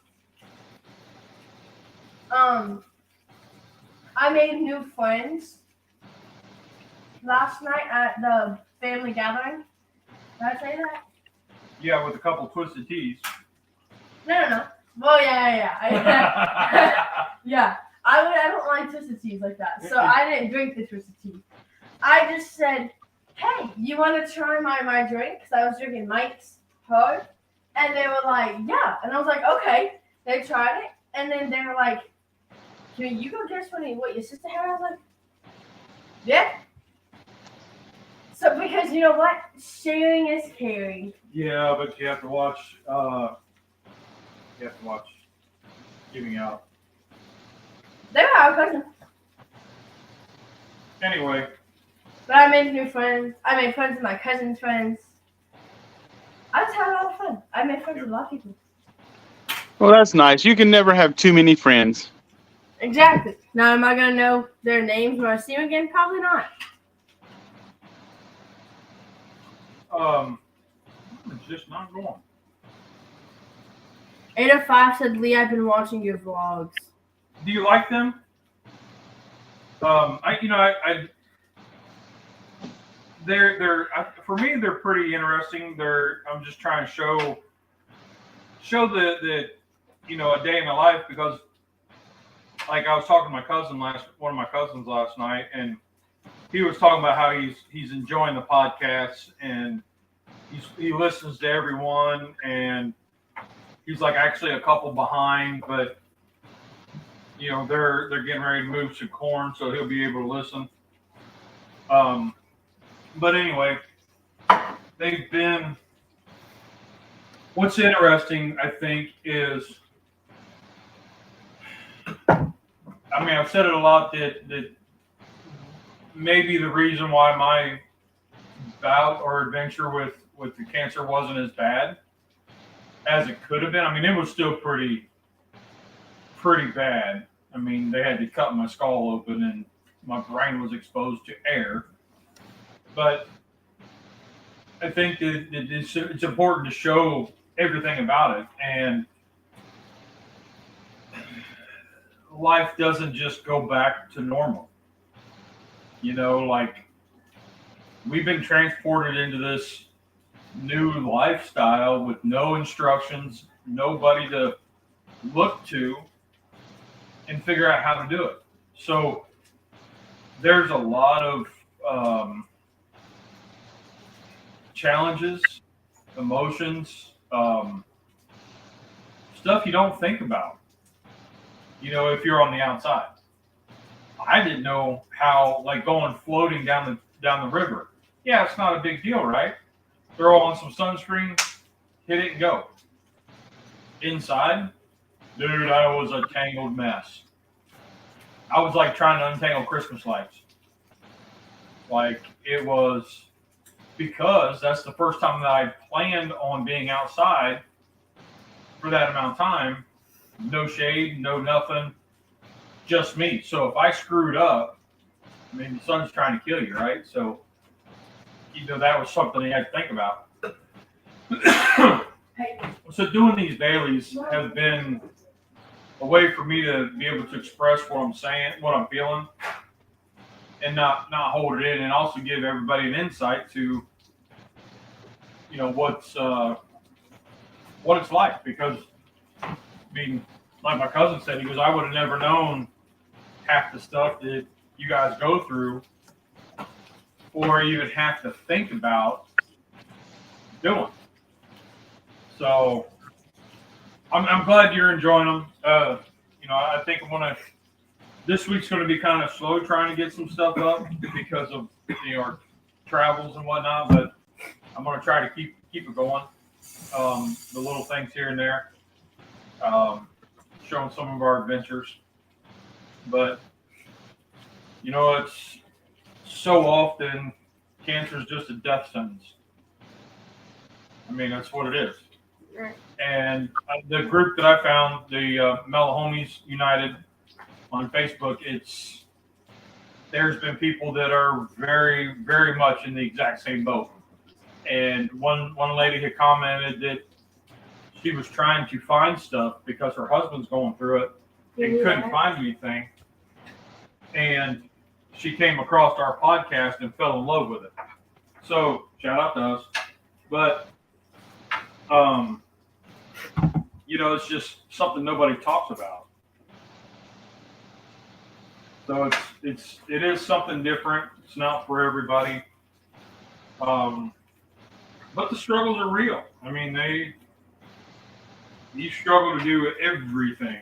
I made new friends last night at the family gathering. Did I say that? Yeah, with a couple twisted teas. No. Well, yeah. Yeah. I don't like twisted teas like that, so I didn't drink the twisted tea. I just said, hey, you want to try my drink? Because I was drinking Mike's Hard. And they were like, yeah. And I was like, okay. They tried it. And then they were like, can you go guess what your sister had? I was like, yeah. So, because you know what? Sharing is caring. Yeah, but you have to watch. Giving out. They were our cousins. Anyway. But I made new friends. I made friends with my cousin's friends. I just had a lot of fun. I made friends with a lot of people. Well, that's nice. You can never have too many friends. Exactly. Now, am I going to know their names when I see them again? Probably not. It's just not going. 805 said, Lee, I've been watching your vlogs. Do you like them? For me, they're pretty interesting. I'm just trying to show the a day in my life, because like I was talking to one of my cousins last night, and he was talking about how he's enjoying the podcast, and he listens to everyone, and he's like actually a couple behind, but they're getting ready to move some corn, so he'll be able to listen. But anyway, they've been. What's interesting, I think, is, I mean, I've said it a lot that maybe the reason why my bout or adventure with the cancer wasn't as bad as it could have been. I mean, it was still pretty bad. I mean, they had to cut my skull open and my brain was exposed to air. But I think that it's important to show everything about it. And life doesn't just go back to normal. Like, we've been transported into this new lifestyle with no instructions, nobody to look to and figure out how to do it. So there's a lot of challenges, emotions, stuff you don't think about, if you're on the outside. I didn't know how, like, going floating down the river. Yeah, it's not a big deal, right? Throw on some sunscreen, hit it and go. Inside, dude, I was a tangled mess. I was like trying to untangle Christmas lights. Like, it was, because that's the first time that I planned on being outside for that amount of time. No shade, no nothing. just me. So if I screwed up, I mean, the sun's trying to kill you, right? So, that was something you had to think about. So doing these dailies has been a way for me to be able to express what I'm saying, what I'm feeling, and not hold it in, and also give everybody an insight to, what it's like. Because, I mean, like my cousin said, he goes, I would have never known half the stuff that you guys go through, or even have to think about doing. So I'm glad you're enjoying them. I think this week's going to be kind of slow trying to get some stuff up because of our travels and whatnot, but I'm going to try to keep it going. The little things here and there, showing some of our adventures. But it's so often cancer is just a death sentence. I mean, that's what it is. Right. And the group that I found, the Mellow Homies United on Facebook, there's been people that are very, very much in the exact same boat. And one lady had commented that she was trying to find stuff because her husband's going through it and couldn't find anything. And she came across our podcast and fell in love with it. So shout out to us. But it's just something nobody talks about. So it is something different. It's not for everybody. But the struggles are real. I mean, you struggle to do everything.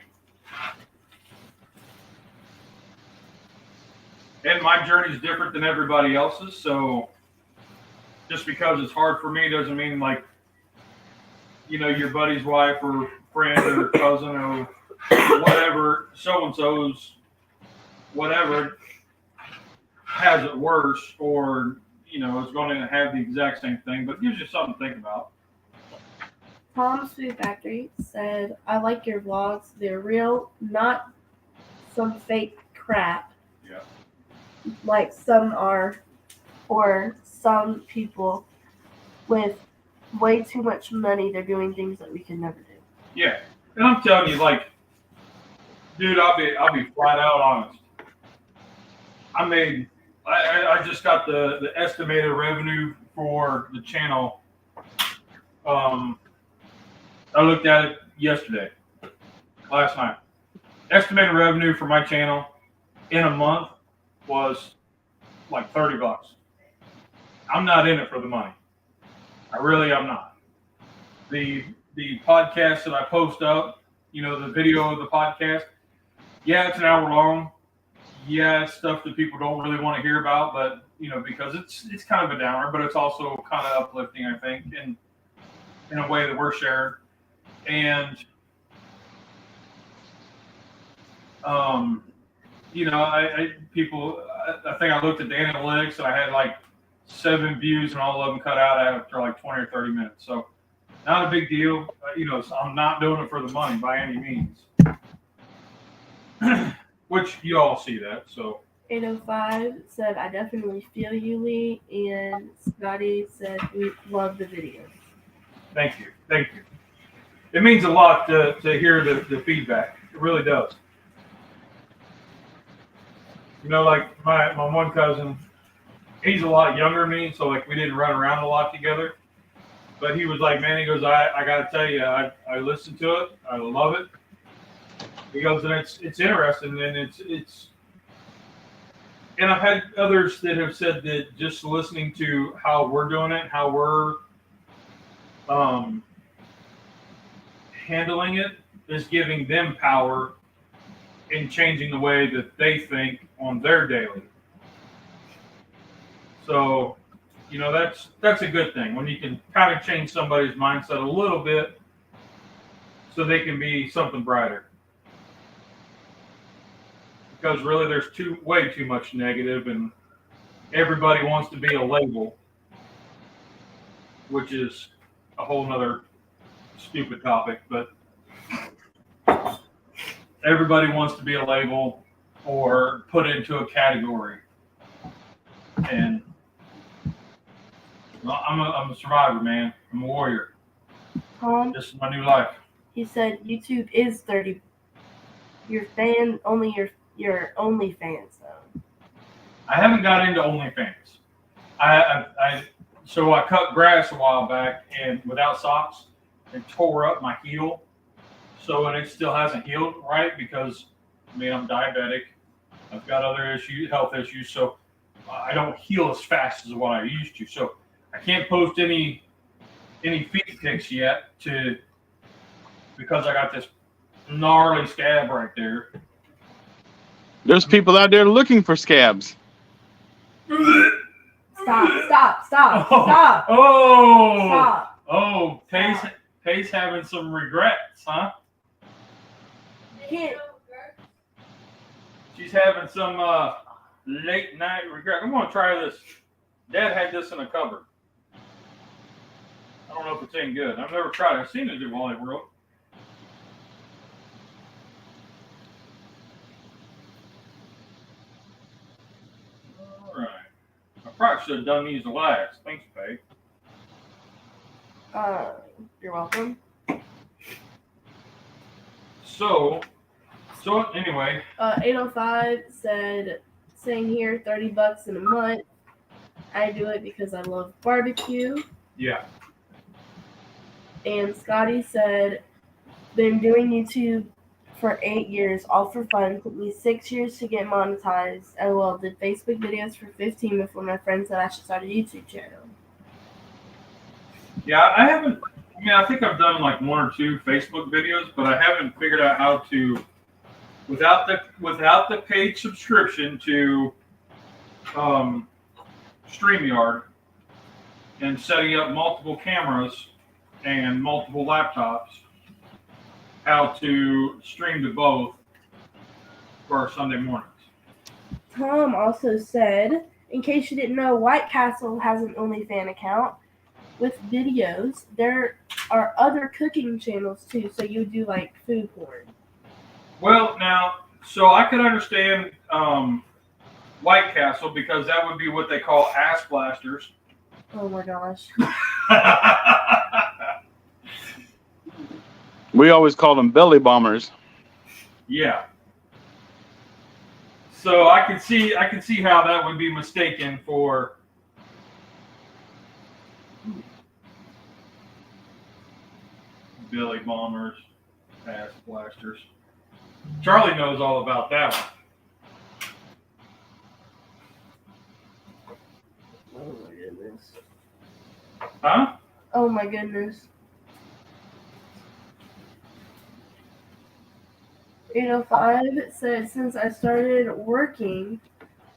And my journey is different than everybody else's. So just because it's hard for me doesn't mean your buddy's wife or friend or cousin or whatever, so-and-so's whatever has it worse or, is going to have the exact same thing, but it gives you something to think about. Tom's Food Factory said, I like your vlogs. They're real, not some fake crap. Yeah. Like some are, or some people with way too much money, they're doing things that we can never do. Yeah. And I'm telling you, dude, I'll be flat out honest. I just got the estimated revenue for the channel. I looked at it last night. Estimated revenue for my channel in a month was like $30. I'm not in it for the money. I really am not. The podcast that I post up, the video of the podcast, yeah, it's an hour long. Yeah, it's stuff that people don't really want to hear about, but because it's kind of a downer, but it's also kind of uplifting, I think, in a way that we're sharing. And I think I looked at the analytics and I had 7 views and all of them cut out after 20 or 30 minutes. So not a big deal. So I'm not doing it for the money by any means. Which you all see that. So 805 said, I definitely feel you, Lee. And Scotty said, we love the videos. Thank you. It means a lot to hear the feedback. It really does. My one cousin, he's a lot younger than me, so we didn't run around a lot together. But he was like, man, he goes, I got to tell you, I listened to it. I love it. He goes, and it's interesting, and it's and I've had others that have said that just listening to how we're doing it, how we're handling it, is giving them power in changing the way that they think on their daily. So, that's a good thing when you can kind of change somebody's mindset a little bit so they can be something brighter. Because really there's way too much negative, and everybody wants to be a label, which is a whole nother stupid topic, but everybody wants to be a label, or put into a category. And well, I'm a survivor, man. I'm a warrior. Tom, This is my new life. he said YouTube is 30. Your OnlyFans though. I haven't got into OnlyFans. So I cut grass a while back and without socks and tore up my heel. So and it still hasn't healed right because I mean I'm diabetic. I've got other issues, health issues, so I don't heal as fast as what I used to. So I can't post any feet pics yet because I got this gnarly scab right there. There's people out there looking for scabs. Stop. Oh, Stop. oh, Pay's having some regrets, huh? Can't. She's having some late night regret. I'm gonna try this. Dad had this in a cupboard. I don't know if it's any good. I've never tried it. I've seen it in Wally World. All right. I probably should have done these last. Thanks, Pay. You're welcome. So anyway. 805 said, same here, $30 in a month. I do it because I love barbecue. Yeah. And Scotty said, been doing YouTube for 8 years, all for fun. Took me 6 years to get monetized. LOL, did Facebook videos for 15 before my friend said I should start a YouTube channel. Yeah, I haven't. I mean, I think I've done like 1 or 2 Facebook videos, but I haven't figured out how to, without the paid subscription to StreamYard and setting up multiple cameras and multiple laptops, how to stream to both for our Sunday mornings. Tom also said, in case you didn't know, White Castle has an OnlyFans account with videos. There are other cooking channels too, so you do like food porn. Well, now, so I could understand White Castle because that would be what they call ass blasters. Oh my gosh. We always call them belly bombers. Yeah. So I can see how that would be mistaken for belly bombers, ass blasters. Charlie knows all about that one. Oh my goodness. Huh? Oh my goodness. 805 said, since I started working,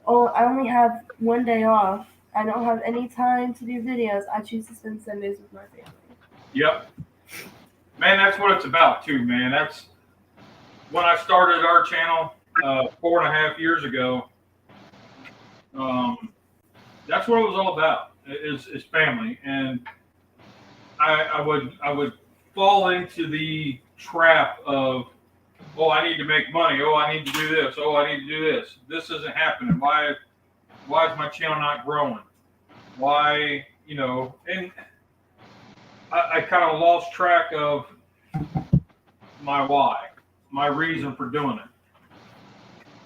I only have 1 day off. I don't have any time to do videos. I choose to spend Sundays with my family. Yep. Man, that's what it's about too, man. That's when I started our channel 4.5 years ago. That's what it was all about. Is family, and I would fall into the trap of, oh, I need to make money. Oh, I need to do this. Oh, I need to do this. This isn't happening. Why is my channel not growing? Why, and I kind of lost track of my why, my reason for doing it.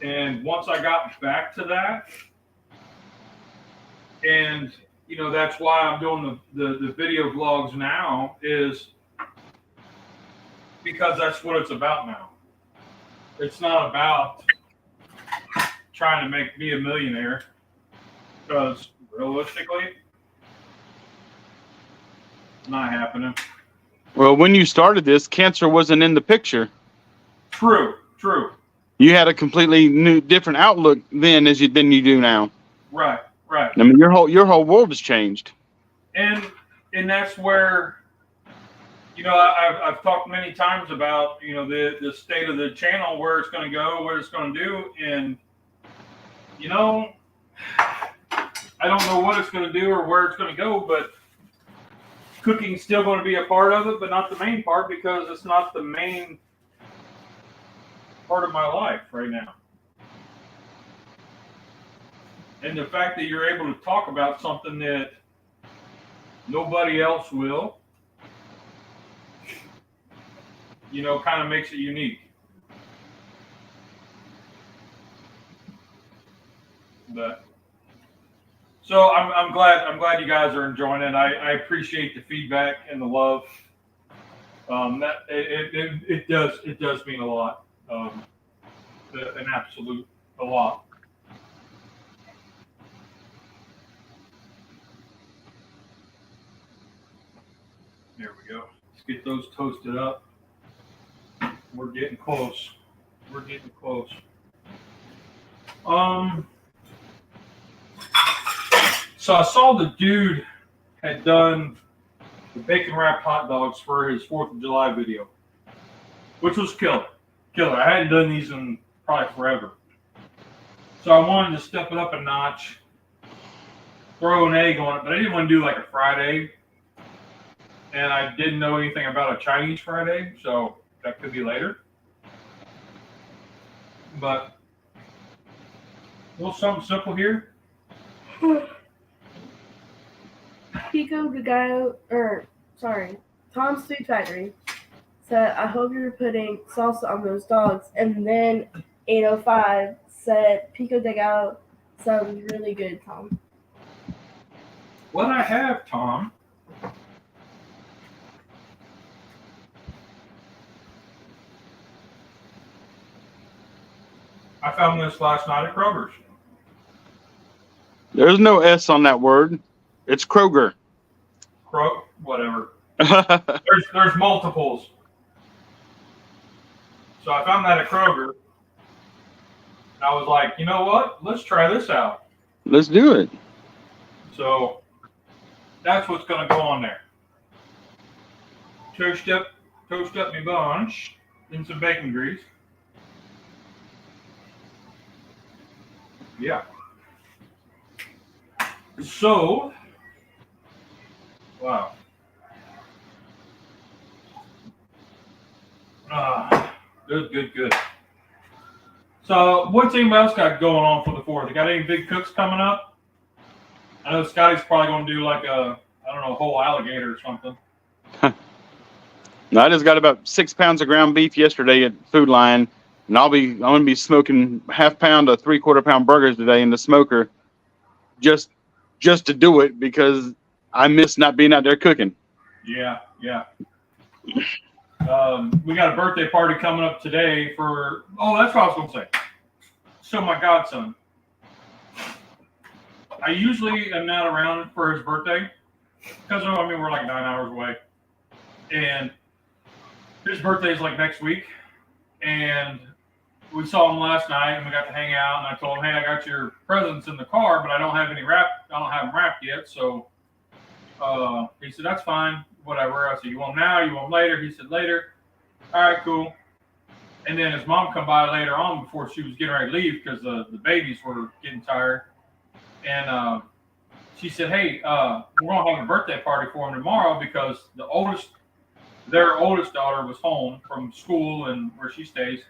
And once I got back to that, and that's why I'm doing the video vlogs now, is because that's what it's about now. It's not about trying to be a millionaire, because realistically, it's not happening. Well, when you started this, cancer wasn't in the picture. True. You had a completely new, different outlook then than you do now. Right. I mean, your whole world has changed. And that's where, I've talked many times about, the state of the channel, where it's going to go, what it's going to do. And, I don't know what it's going to do or where it's going to go, but cooking's still going to be a part of it, but not the main part, because it's not the main part of my life right now. And the fact that you're able to talk about something that nobody else will, you know, kind of makes it unique. But so I'm glad you guys are enjoying it. I appreciate the feedback and the love. That it does mean a lot. An absolute a lot. There we go. Let's get those toasted up. We're getting close. We're getting close. So I saw the dude had done the bacon wrapped hot dogs for his 4th of July video, which was killer. Killer. I hadn't done these in probably forever. So I wanted to step it up a notch, throw an egg on it, but I didn't want to do like a fried egg. And I didn't know anything about a Chinese fried egg, so that could be later. But a little something simple here. Pico the guy, Tom's Food Factory said, I hope you're putting salsa on those dogs. And then 805 said, Pico de Gallo sounds really good, Tom. What I have, Tom, I found this last night at Kroger's. There's no S on that word. It's Kroger. Whatever. There's multiples. So I found that at Kroger. I was like, you know what? Let's try this out. Let's do it. So that's what's going to go on there. Toast up my bunch in some bacon grease. Yeah. So, wow. Good. So, what's anybody else got going on for the 4th? You got any big cooks coming up? I know Scotty's probably going to do like a whole alligator or something. I just got about 6 pounds of ground beef yesterday at Food Line, and I'm going to be smoking 1/2 pound to 3/4 pound burgers today in the smoker, just to do it because I miss not being out there cooking. Yeah. We got a birthday party coming up today for. Oh, that's what I was going to say. So my godson. I usually am not around for his birthday because we're like 9 hours away, and his birthday is like next week, and we saw him last night and we got to hang out, and I told him, hey, I got your presents in the car, but I don't have them wrapped yet. So he said, that's fine, whatever. I said, you want them now? You want them later? He said, later. All right, cool. And then his mom come by later on before she was getting ready to leave because the babies were getting tired. And she said, hey, we're going to have a birthday party for him tomorrow because their oldest daughter was home from school and where she stays.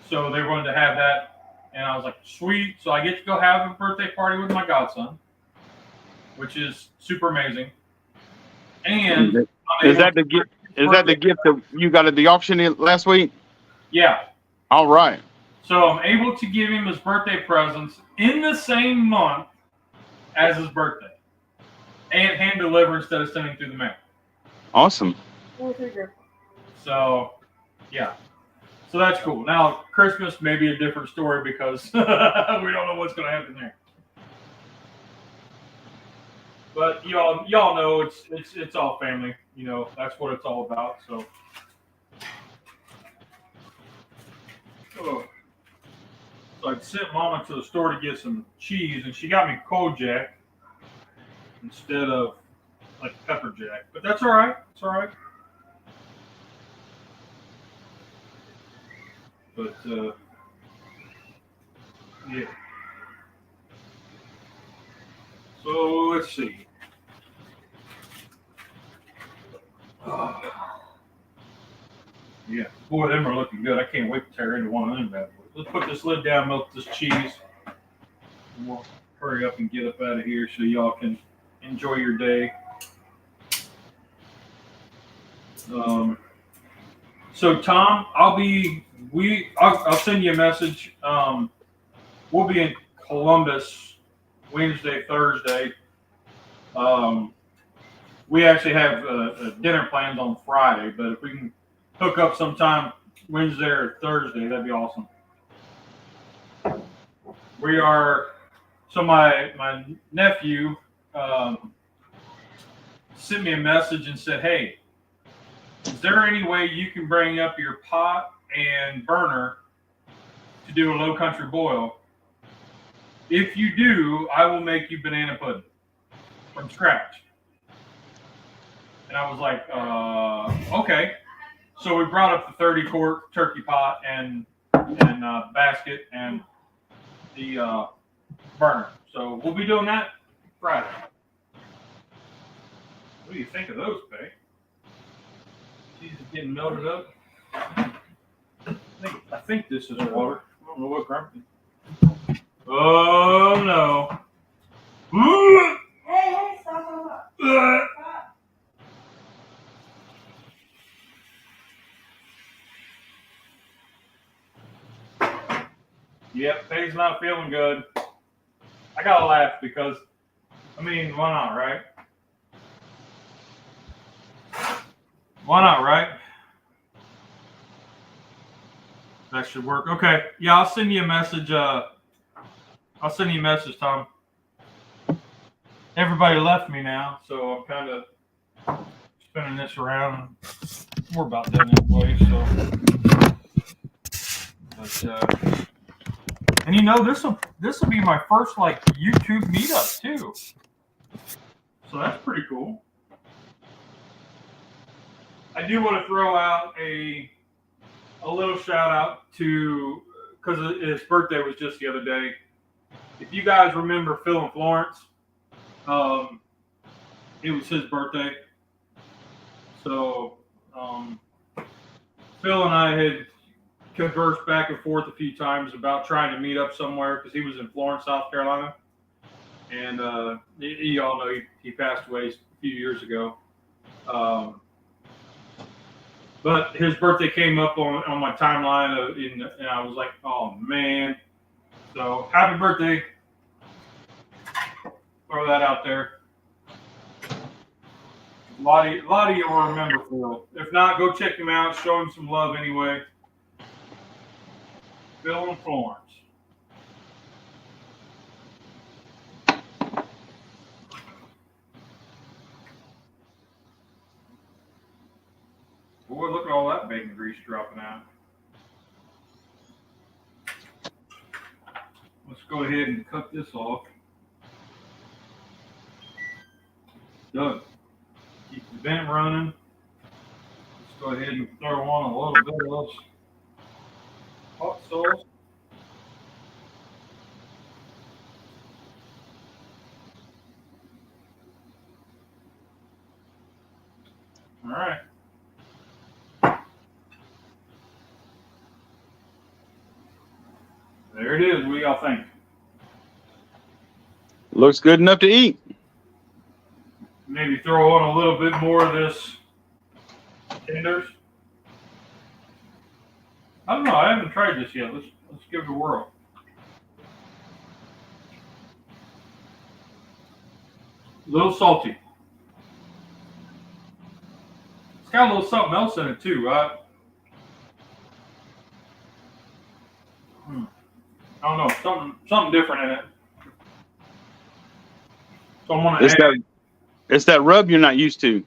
So they wanted to have that. And I was like, sweet. So I get to go have a birthday party with my godson, which is super amazing. And is that the gift? Is that the gift that you got at the auction last week? Yeah. All right. So I'm able to give him his birthday presents in the same month as his birthday, and hand deliver instead of sending through the mail. Awesome. So, yeah. So that's cool. Now, Christmas may be a different story because we don't know what's going to happen there. But y'all know it's all family. You know, that's what it's all about. So, so I sent Mama to the store to get some cheese, and she got me Kojak instead of like pepper jack. But that's all right. It's all right. But yeah. So let's see. Yeah, boy, them are looking good. I can't wait to tear into one of them bad boys. Let's put this lid down, melt this cheese. hurry up and get up out of here so y'all can enjoy your day. So Tom, I'll send you a message. We'll be in Columbus Wednesday, Thursday. We actually have a dinner planned on Friday, but if we can hook up sometime Wednesday or Thursday, that'd be awesome. So my nephew sent me a message and said, hey, is there any way you can bring up your pot and burner to do a low country boil? If you do, I will make you banana pudding from scratch. And I was like, okay. So we brought up the 30-quart turkey pot and basket and the burner. So we'll be doing that Friday. What do you think of those, Peg? These are getting melted up. I think this is water. I don't know what gravity. Oh no. Hey, stop. Yep, Peg's not feeling good. I gotta laugh because, I mean, why not, right? Why not, right? That should work. Okay. Yeah, I'll send you a message. Tom. Everybody left me now, so I'm kind of spinning this around. We're about done anyway, so. But, and you know, this will be my first like YouTube meetup too. So that's pretty cool. I do want to throw out a little shout out to, because his birthday was just the other day. If you guys remember Phil and Florence, it was his birthday. So Phil and I had conversed back and forth a few times about trying to meet up somewhere because he was in Florence, South Carolina. And you all know he passed away a few years ago. But his birthday came up on my timeline, and I was like, oh, man. So, happy birthday. Throw that out there. A lot of you will remember Phil. If not, go check him out. Show him some love anyway. Phil and Florence. Boy, look at all that bacon grease dropping out. Let's go ahead and cut this off. Doug, keep the vent running. Let's go ahead and throw on a little bit of this hot sauce. All right. There it is. What do y'all think? Looks good enough to eat. Maybe throw on a little bit more of this tenders. I don't know. I haven't tried this yet. Let's give it a whirl. A little salty. It's got a little something else in it too, right? I don't know, something different in it. So I'm gonna add. It's that rub you're not used to.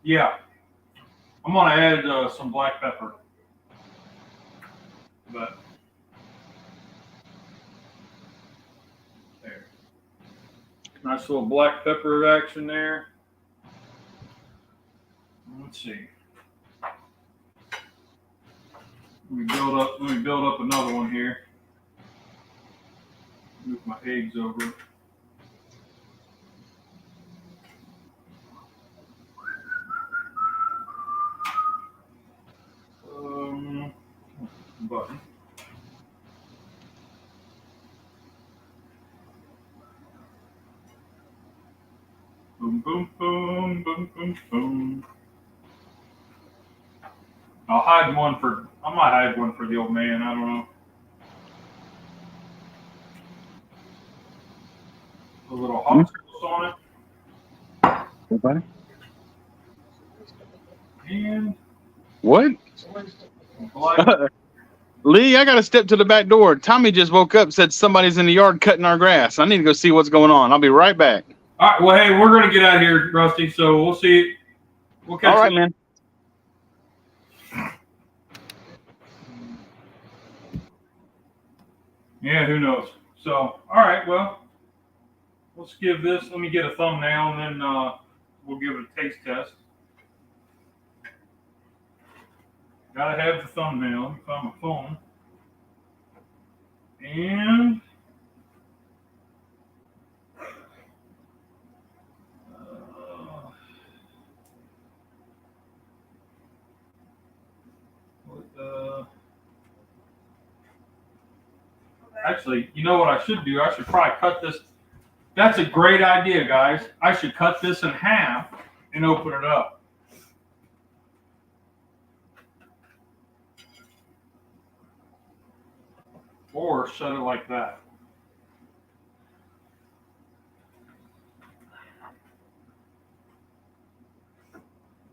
Yeah, I'm gonna add some black pepper. But there, nice little black pepper action there. Let's see. Let me build up another one here. Move my eggs over. Button. boom, boom, boom, boom, boom. I'll hide one for. I might hide one for the old man. I don't know. A little hot sauce on it. Everybody? And What? like, Lee, I got to step to the back door. Tommy just woke up, said somebody's in the yard cutting our grass. I need to go see what's going on. I'll be right back. all right. Well, hey, we're gonna get out of here, Rusty. So we'll see. We'll catch All right, you. man. Yeah, who knows? So, all right. Well, let's give this. Let me get a thumbnail, and then we'll give it a taste test. Gotta have the thumbnail. Let me find my phone. And actually, you know what I should do? I should probably cut this. That's a great idea, guys. I should cut this in half and open it up. Or set it like that.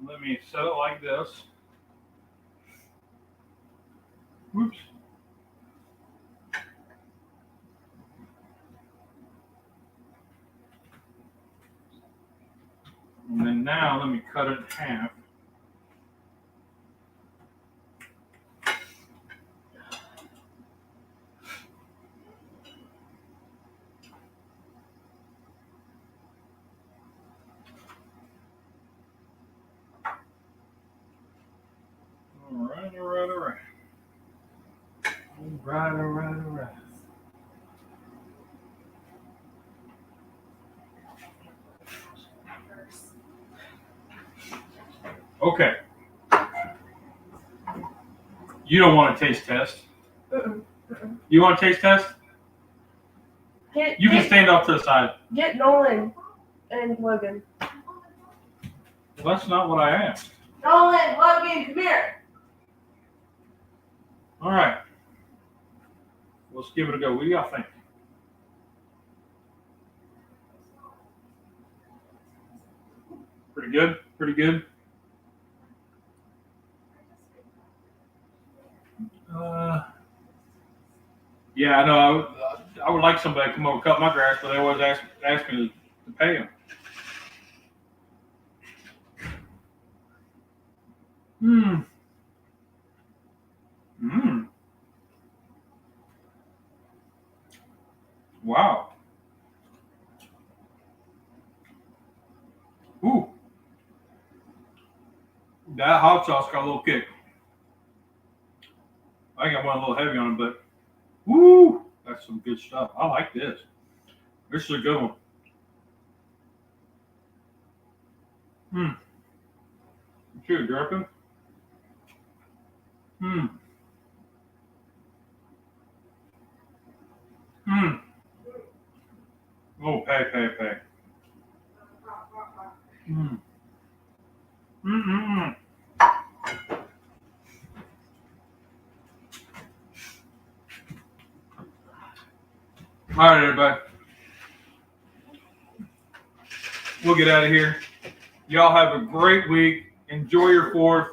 Let me set it like this. Whoops. And then now let me cut it in half. All right. Okay. You don't want a taste test. You want a taste test? You can stand off to the side. Get Nolan and Logan. Well, that's not what I asked. Nolan, Logan, come here. All right. Let's give it a go. What do y'all think? Pretty good? Pretty good? Yeah, I know. I would like somebody to come over and cut my grass, but they always ask me to pay them. Wow. Ooh. That hot sauce got a little kick. I got one a little heavy on it, but woo, that's some good stuff. I like this. This is a good one. Chew, dripping. Oh, pay. All right, everybody. We'll get out of here. Y'all have a great week. Enjoy your 4th.